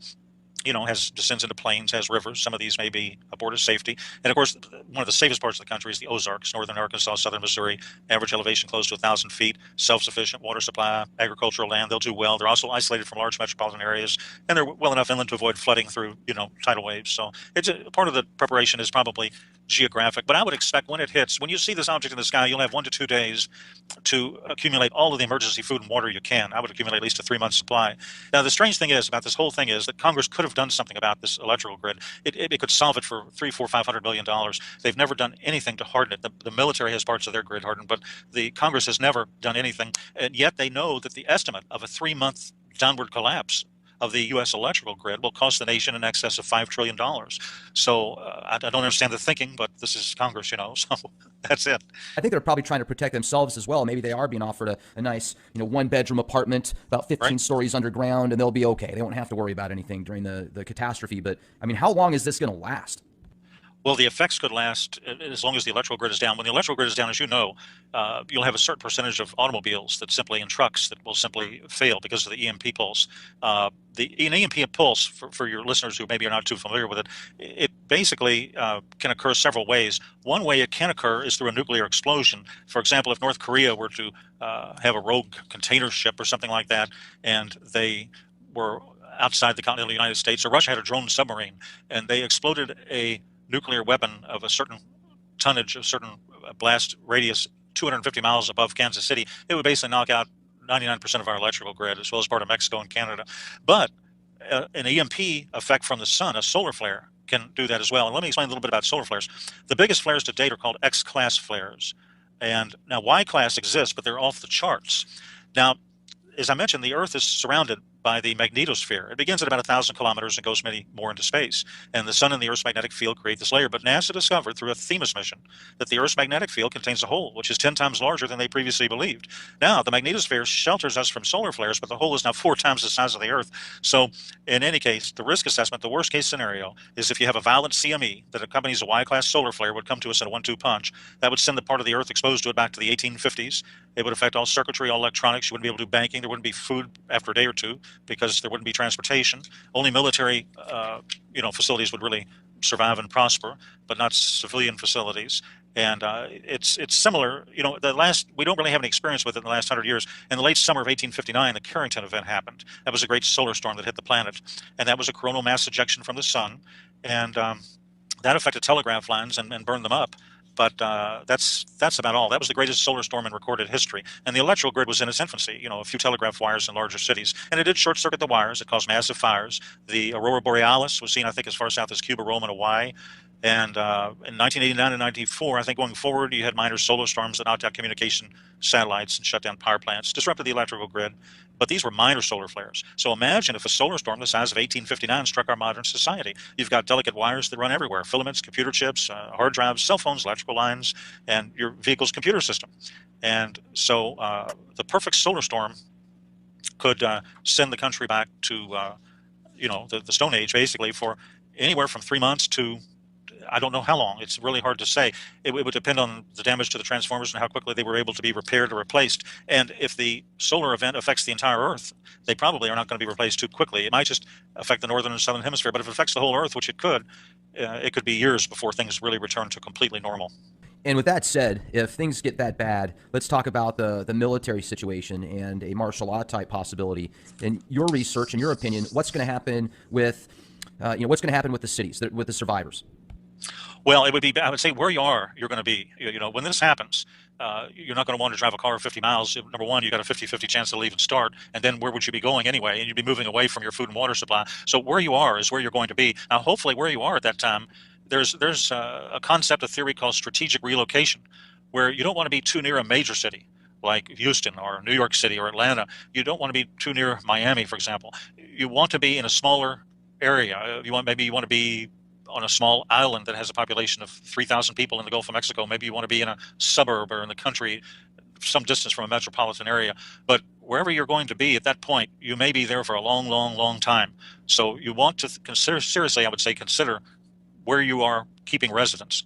descends into plains, has rivers. Some of these may be a border safety. And of course, one of the safest parts of the country is the Ozarks, northern Arkansas, southern Missouri, average elevation close to 1,000 feet, self-sufficient water supply, agricultural land. They'll do well. They're also isolated from large metropolitan areas, and they're well enough inland to avoid flooding through, tidal waves. So it's part of the preparation is probably geographic. But I would expect when it hits, when you see this object in the sky, you'll have 1 to 2 days to accumulate all of the emergency food and water you can. I would accumulate at least a 3-month supply. Now, the strange thing is about this whole thing is that Congress could have done something about this electrical grid. It could solve it for $300, $400, $500 million. They've never done anything to harden it. The military has parts of their grid hardened, but the Congress has never done anything. And yet they know that the estimate of a 3-month downward collapse of the U.S. electrical grid will cost the nation in excess of $5 trillion. So I don't understand the thinking, but this is Congress, so that's it. I think they're probably trying to protect themselves as well. Maybe they are being offered a nice, 1-bedroom apartment about 15 Right. stories underground, and they'll be okay. They won't have to worry about anything during the catastrophe. But I mean, how long is this going to last? Well, the effects could last as long as the electrical grid is down. When the electrical grid is down, as you know, you'll have a certain percentage of automobiles that simply, and trucks that will simply fail because of the EMP pulse. An EMP pulse, for your listeners who maybe are not too familiar with it, it basically can occur several ways. One way it can occur is through a nuclear explosion. For example, if North Korea were to have a rogue container ship or something like that, and they were outside the continental United States, or Russia had a drone submarine, and they exploded a nuclear weapon of a certain tonnage, a certain blast radius 250 miles above Kansas City, it would basically knock out 99% of our electrical grid, as well as part of Mexico and Canada. But an EMP effect from the sun, a solar flare, can do that as well. And let me explain a little bit about solar flares. The biggest flares to date are called X-class flares. And now Y-class exists, but they're off the charts. Now, as I mentioned, the Earth is surrounded by the magnetosphere. It begins at about 1,000 kilometers and goes many more into space. And the sun and the Earth's magnetic field create this layer. But NASA discovered through a Themis mission that the Earth's magnetic field contains a hole, which is 10 times larger than they previously believed. Now, the magnetosphere shelters us from solar flares, but the hole is now 4 times the size of the Earth. So, in any case, the risk assessment, the worst case scenario, is if you have a violent CME that accompanies a Y-class solar flare, would come to us in a 1-2 punch. That would send the part of the Earth exposed to it back to the 1850s. It would affect all circuitry, all electronics. You wouldn't be able to do banking. There wouldn't be food after a day or two because there wouldn't be transportation. Only military, facilities would really survive and prosper, but not civilian facilities. And it's similar. We don't really have any experience with it in the last 100 years. In the late summer of 1859, the Carrington event happened. That was a great solar storm that hit the planet, and that was a coronal mass ejection from the sun, and that affected telegraph lines and burned them up. But that's about all. That was the greatest solar storm in recorded history. And the electrical grid was in its infancy, a few telegraph wires in larger cities. And it did short circuit the wires. It caused massive fires. The aurora borealis was seen, I think, as far south as Cuba, Rome, and Hawaii. And in 1989 and 94, I think going forward, you had minor solar storms that knocked out communication satellites and shut down power plants, disrupted the electrical grid. But these were minor solar flares. So imagine if a solar storm the size of 1859 struck our modern society. You've got delicate wires that run everywhere, filaments, computer chips, hard drives, cell phones, electrical lines, and your vehicle's computer system. And so the perfect solar storm could send the country back to, the Stone Age, basically, for anywhere from 3 months to I don't know how long. It's really hard to say. It would depend on the damage to the transformers and how quickly they were able to be repaired or replaced. And if the solar event affects the entire Earth, they probably are not going to be replaced too quickly. It might just affect the northern and southern hemisphere, but if it affects the whole Earth, which it could be years before things really return to completely normal. And with that said, if things get that bad, let's talk about the military situation and a martial law type possibility. In your research, in your opinion, what's going to happen with the cities, with the survivors? Well, I would say where you are, you're going to be. When this happens, you're not going to want to drive a car 50 miles. Number one, you got a 50-50 chance to leave and start. And then where would you be going anyway? And you'd be moving away from your food and water supply. So where you are is where you're going to be. Now, hopefully where you are at that time, there's a concept, a theory called strategic relocation, where you don't want to be too near a major city like Houston or New York City or Atlanta. You don't want to be too near Miami, for example. You want to be in a smaller area. You want to be on a small island that has a population of 3,000 people in the Gulf of Mexico. Maybe you want to be in a suburb or in the country, some distance from a metropolitan area. But wherever you're going to be at that point, you may be there for a long, long, long time. So you want to seriously, I would say, consider where you are keeping residence.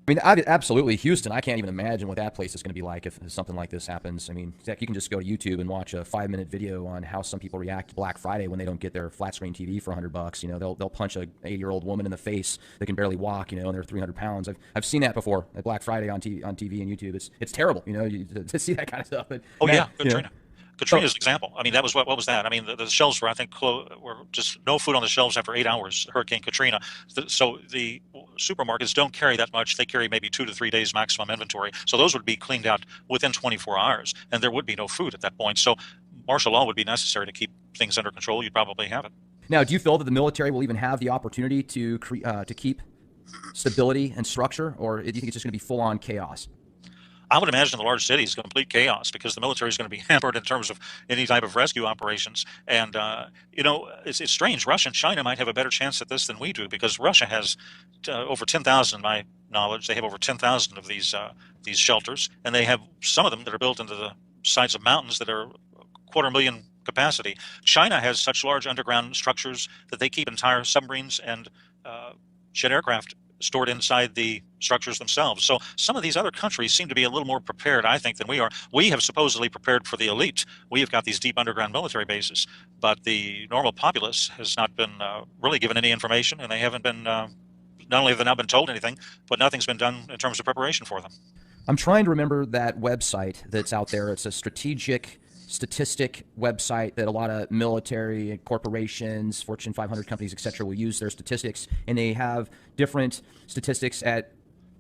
I mean, absolutely, Houston. I can't even imagine what that place is going to be like if something like this happens. I mean, Zach, you can just go to YouTube and watch a 5-minute video on how some people react to Black Friday when they don't get their flat screen TV for $100. They'll punch a 80-year-old woman in the face that can barely walk. And they're 300 pounds. I've seen that before at Black Friday on TV and YouTube. It's terrible. To see that kind of stuff. But yeah, Katrina. Katrina's an example. I mean, that was what was that? I mean, the shelves were, I think, were just no food on the shelves after 8 hours. Hurricane Katrina. So supermarkets don't carry that much. They carry maybe 2 to 3 days maximum inventory. So those would be cleaned out within 24 hours, and there would be no food at that point. So martial law would be necessary to keep things under control. You'd probably have it. Now, do you feel that the military will even have the opportunity to keep stability and structure, or do you think it's just going to be full-on chaos? I would imagine the large cities complete chaos because the military is going to be hampered in terms of any type of rescue operations. And it's strange. Russia and China might have a better chance at this than we do because Russia has over 10,000, in my knowledge, they have over 10,000 of these shelters, and they have some of them that are built into the sides of mountains that are 250,000 capacity. China has such large underground structures that they keep entire submarines and jet aircraft stored inside the structures themselves. So some of these other countries seem to be a little more prepared, I think, than we are. We have supposedly prepared for the elite. We have got these deep underground military bases, but the normal populace has not been really given any information, and they haven't been, not only have they not been told anything, but nothing's been done in terms of preparation for them. I'm trying to remember that website that's out there. It's a statistic website that a lot of military corporations, Fortune 500 companies, etc., will use their statistics, and they have different statistics at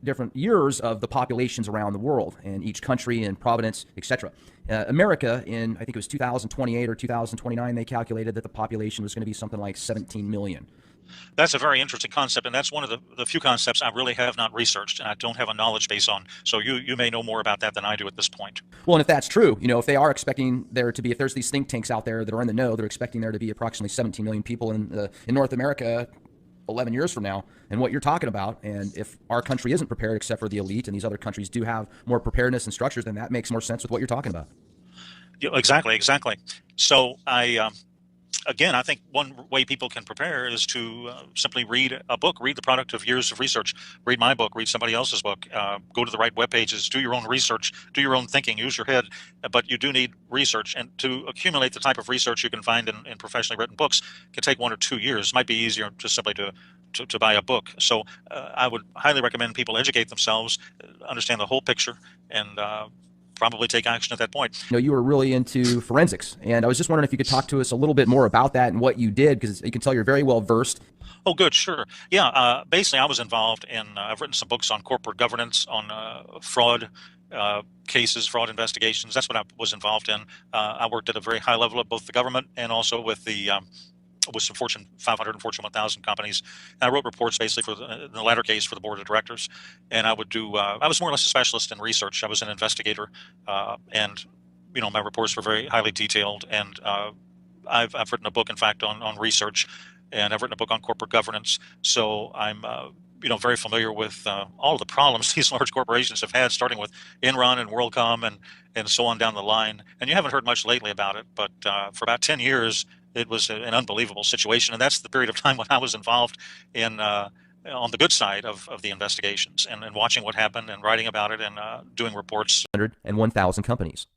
different years of the populations around the world and each country and province, etc. America, in I think it was 2028 or 2029, they calculated that the population was going to be something like 17 million. That's a very interesting concept, and that's one of the few concepts I really have not researched and I don't have a knowledge base on. So you may know more about that than I do at this point. Well, and if that's true, if they are expecting there to be, if there's these think tanks out there that are in the know, they're expecting there to be approximately 17 million people in North America 11 years from now, and what you're talking about, and if our country isn't prepared except for the elite, and these other countries do have more preparedness and structures, then that makes more sense with what you're talking about. Yeah, exactly. So again, I think one way people can prepare is to simply read a book, read the product of years of research, read my book, read somebody else's book, go to the right web pages, do your own research, do your own thinking, use your head. But you do need research, and to accumulate the type of research you can find in professionally written books can take 1 or 2 years. It might be easier just simply to buy a book. So I would highly recommend people educate themselves, understand the whole picture, and probably take action at that point. You were really into forensics, and I was just wondering if you could talk to us a little bit more about that and what you did, because you can tell you're very well versed. Oh, good, sure. Yeah, basically I was involved in, I've written some books on corporate governance, on fraud cases, fraud investigations. That's what I was involved in. I worked at a very high level of both the government and also with some Fortune 500 and Fortune 1000 companies. And I wrote reports basically in the latter case for the board of directors. And I was more or less a specialist in research. I was an investigator, and my reports were very highly detailed. And I've written a book, in fact, on research, and I've written a book on corporate governance. So I'm very familiar with all of the problems these large corporations have had, starting with Enron and WorldCom and so on down the line. And you haven't heard much lately about it, but for about 10 years, it was an unbelievable situation, and that's the period of time when I was involved in on the good side of the investigations and watching what happened and writing about it and doing reports. 1,000 companies.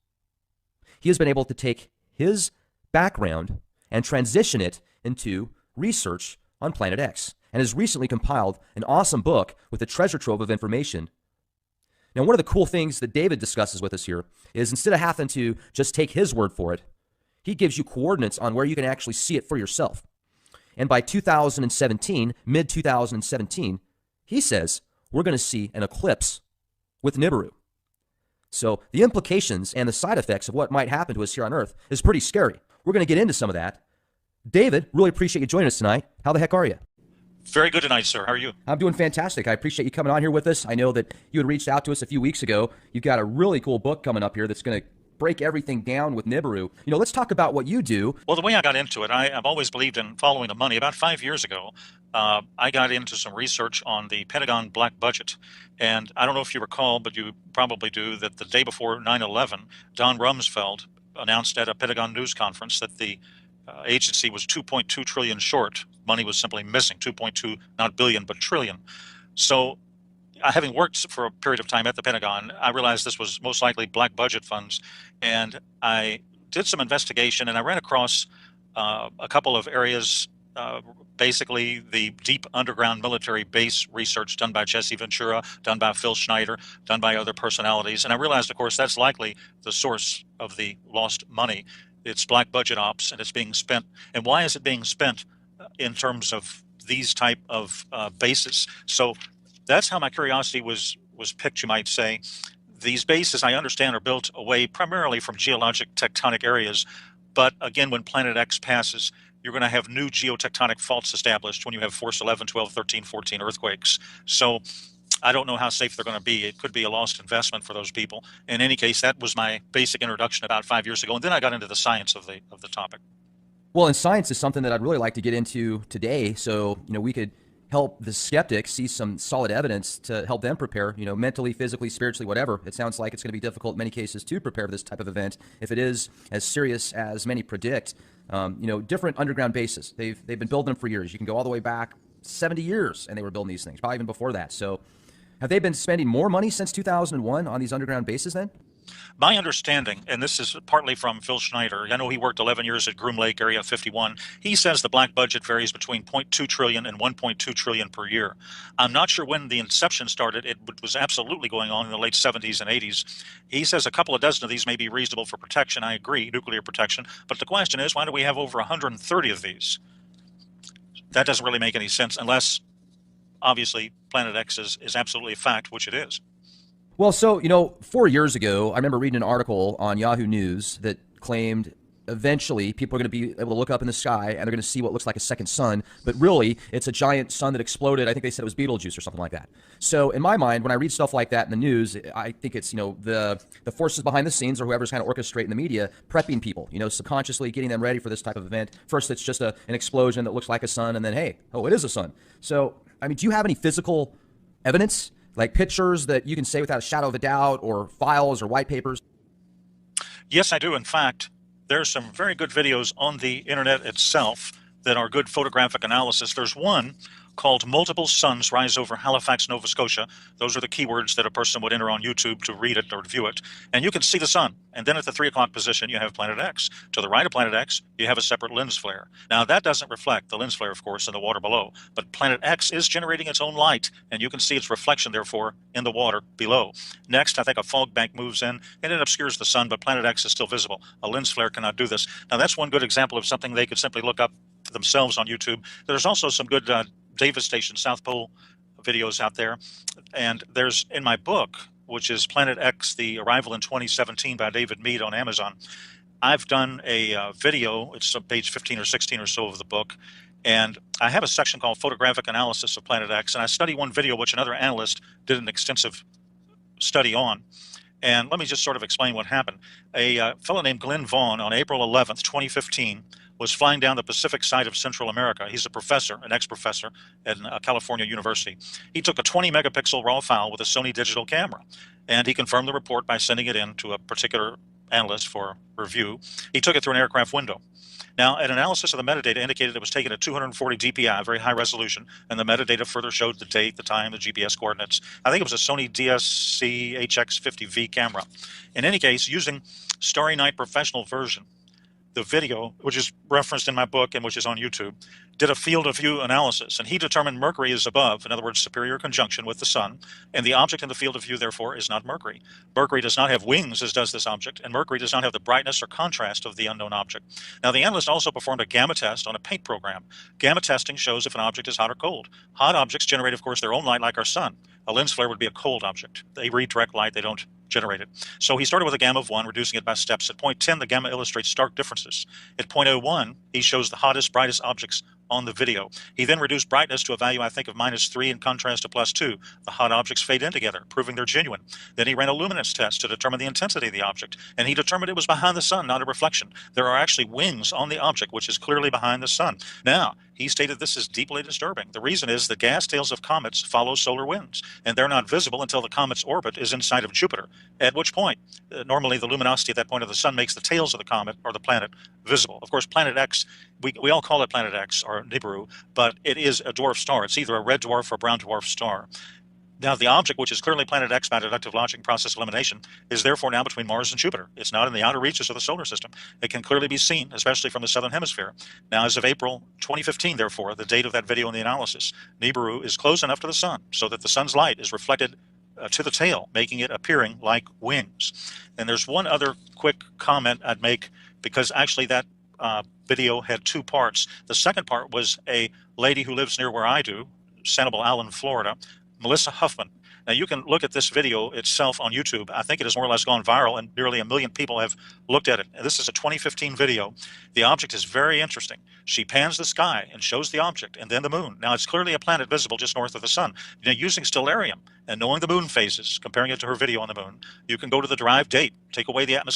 He has been able to take his background and transition it into research on Planet X, and has recently compiled an awesome book with a treasure trove of information. Now, one of the cool things that David discusses with us here is instead of having to just take his word for it, he gives you coordinates on where you can actually see it for yourself. And by 2017, mid-2017, he says we're going to see an eclipse with Nibiru. So the implications and the side effects of what might happen to us here on Earth is pretty scary. We're going to get into some of that. David, really appreciate you joining us tonight. How the heck are you? Very good tonight, sir. How are you? I'm doing fantastic. I appreciate you coming on here with us. I know that you had reached out to us a few weeks ago. You've got a really cool book coming up here that's going to break everything down with Nibiru. Let's talk about what you do. Well, the way I got into it, I've always believed in following the money. About 5 years ago, I got into some research on the Pentagon black budget. And I don't know if you recall, but you probably do, that the day before 9/11, Don Rumsfeld announced at a Pentagon news conference that the agency was 2.2 trillion short. Money was simply missing, 2.2, not billion, but trillion. So having worked for a period of time at the Pentagon, I realized this was most likely black budget funds. And I did some investigation, and I ran across a couple of areas, basically the deep underground military base research done by Jesse Ventura, done by Phil Schneider, done by other personalities. And I realized, of course, that's likely the source of the lost money. It's black budget ops, and it's being spent. And why is it being spent in terms of these type of bases. So that's how my curiosity was picked, you might say. These bases, I understand, are built away primarily from geologic tectonic areas. But again, when Planet X passes, you're going to have new geotectonic faults established when you have force 11, 12, 13, 14 earthquakes. So I don't know how safe they're going to be. It could be a lost investment for those people. In any case, that was my basic introduction about 5 years ago. And then I got into the science of the topic. Well, and science is something that I'd really like to get into today. So, we could help the skeptics see some solid evidence to help them prepare, mentally, physically, spiritually, whatever. It sounds like it's going to be difficult in many cases to prepare for this type of event if it is as serious as many predict. Different underground bases. They've been building them for years. You can go all the way back 70 years and they were building these things, probably even before that. So have they been spending more money since 2001 on these underground bases then? My understanding, and this is partly from Phil Schneider, I know he worked 11 years at Groom Lake, Area 51. He says the black budget varies between 0.2 trillion and 1.2 trillion per year. I'm not sure when the inception started. It was absolutely going on in the late 70s and 80s. He says a couple of dozen of these may be reasonable for protection. I agree, nuclear protection. But the question is, why do we have over 130 of these? That doesn't really make any sense unless, obviously, Planet X is absolutely a fact, which it is. Well, so, 4 years ago, I remember reading an article on Yahoo News that claimed eventually people are going to be able to look up in the sky and they're going to see what looks like a second sun, but really it's a giant sun that exploded. I think they said it was Betelgeuse or something like that. So in my mind, when I read stuff like that in the news, I think it's, the forces behind the scenes or whoever's kind of orchestrating the media, prepping people, subconsciously getting them ready for this type of event. First, it's just an explosion that looks like a sun, and then, hey, oh, it is a sun. So, I mean, do you have any physical evidence, like pictures that you can say without a shadow of a doubt, or files or white papers? Yes, I do. In fact, there's some very good videos on the internet itself that are good photographic analysis. There's one called Multiple Suns Rise Over Halifax, Nova Scotia. Those are the keywords that a person would enter on YouTube to read it or view it. And you can see the sun. And then at the 3 o'clock position, you have Planet X. To the right of Planet X, you have a separate lens flare. Now, that doesn't reflect the lens flare, of course, in the water below. But Planet X is generating its own light, and you can see its reflection, therefore, in the water below. Next, I think a fog bank moves in, and it obscures the sun, but Planet X is still visible. A lens flare cannot do this. Now, that's one good example of something they could simply look up themselves on YouTube. There's also some good Davis Station South Pole videos out there. And there's, in my book, which is Planet X, The Arrival in 2017 by David Mead on Amazon, I've done a video, it's page 15 or 16 or so of the book, and I have a section called Photographic Analysis of Planet X, and I study one video which another analyst did an extensive study on. And let me just sort of explain what happened. A fellow named Glenn Vaughn on April 11th, 2015, was flying down the Pacific side of Central America. He's a professor, an ex-professor at California University. He took a 20 megapixel raw file with a Sony digital camera, and he confirmed the report by sending it in to a particular analyst for review. He took it through an aircraft window. Now, an analysis of the metadata indicated it was taken at 240 dpi, very high resolution, and the metadata further showed the date, the time, the GPS coordinates. I think it was a Sony DSC HX50V camera. In any case, using Starry Night Professional version, the video, which is referenced in my book and which is on YouTube, did a field of view analysis, and he determined Mercury is above, in other words, superior conjunction with the sun, and the object in the field of view, therefore, is not Mercury. Mercury does not have wings, as does this object, and Mercury does not have the brightness or contrast of the unknown object. Now, the analyst also performed a gamma test on a paint program. Gamma testing shows if an object is hot or cold. Hot objects generate, of course, their own light like our sun. A lens flare would be a cold object. They read direct light, they don't generate it. So he started with a gamma of 1, reducing it by steps. At point 10, the gamma illustrates stark differences. At point 0.01, he shows the hottest, brightest objects on the video. He then reduced brightness to a value, I think, of -3 in contrast to +2. The hot objects fade in together, proving they're genuine. Then he ran a luminance test to determine the intensity of the object, and he determined it was behind the sun, not a reflection. There are actually wings on the object, which is clearly behind the sun. Now, he stated this is deeply disturbing. The reason is the gas tails of comets follow solar winds, and they're not visible until the comet's orbit is inside of Jupiter, at which point, normally the luminosity at that point of the sun makes the tails of the comet or the planet visible. Of course, Planet X, we all call it Planet X or Nibiru, but it is a dwarf star. It's either a red dwarf or a brown dwarf star. Now, the object, which is clearly Planet X by deductive logic and process elimination, is therefore now between Mars and Jupiter. It's not in the outer reaches of the solar system. It can clearly be seen, especially from the southern hemisphere. Now, as of April 2015, therefore, the date of that video and the analysis, Nibiru is close enough to the sun so that the sun's light is reflected to the tail, making it appearing like wings. And there's one other quick comment I'd make, because actually that video had two parts. The second part was a lady who lives near where I do, Sanibel Island, Florida, Melissa Huffman. Now, you can look at this video itself on YouTube. I think it has more or less gone viral, and nearly 1 million people have looked at it. And this is a 2015 video. The object is very interesting. She pans the sky and shows the object, and then the moon. Now, it's clearly a planet visible just north of the sun. Using stellarium and knowing the moon phases, comparing it to her video on the moon, you can go to the derived date, take away the atmosphere.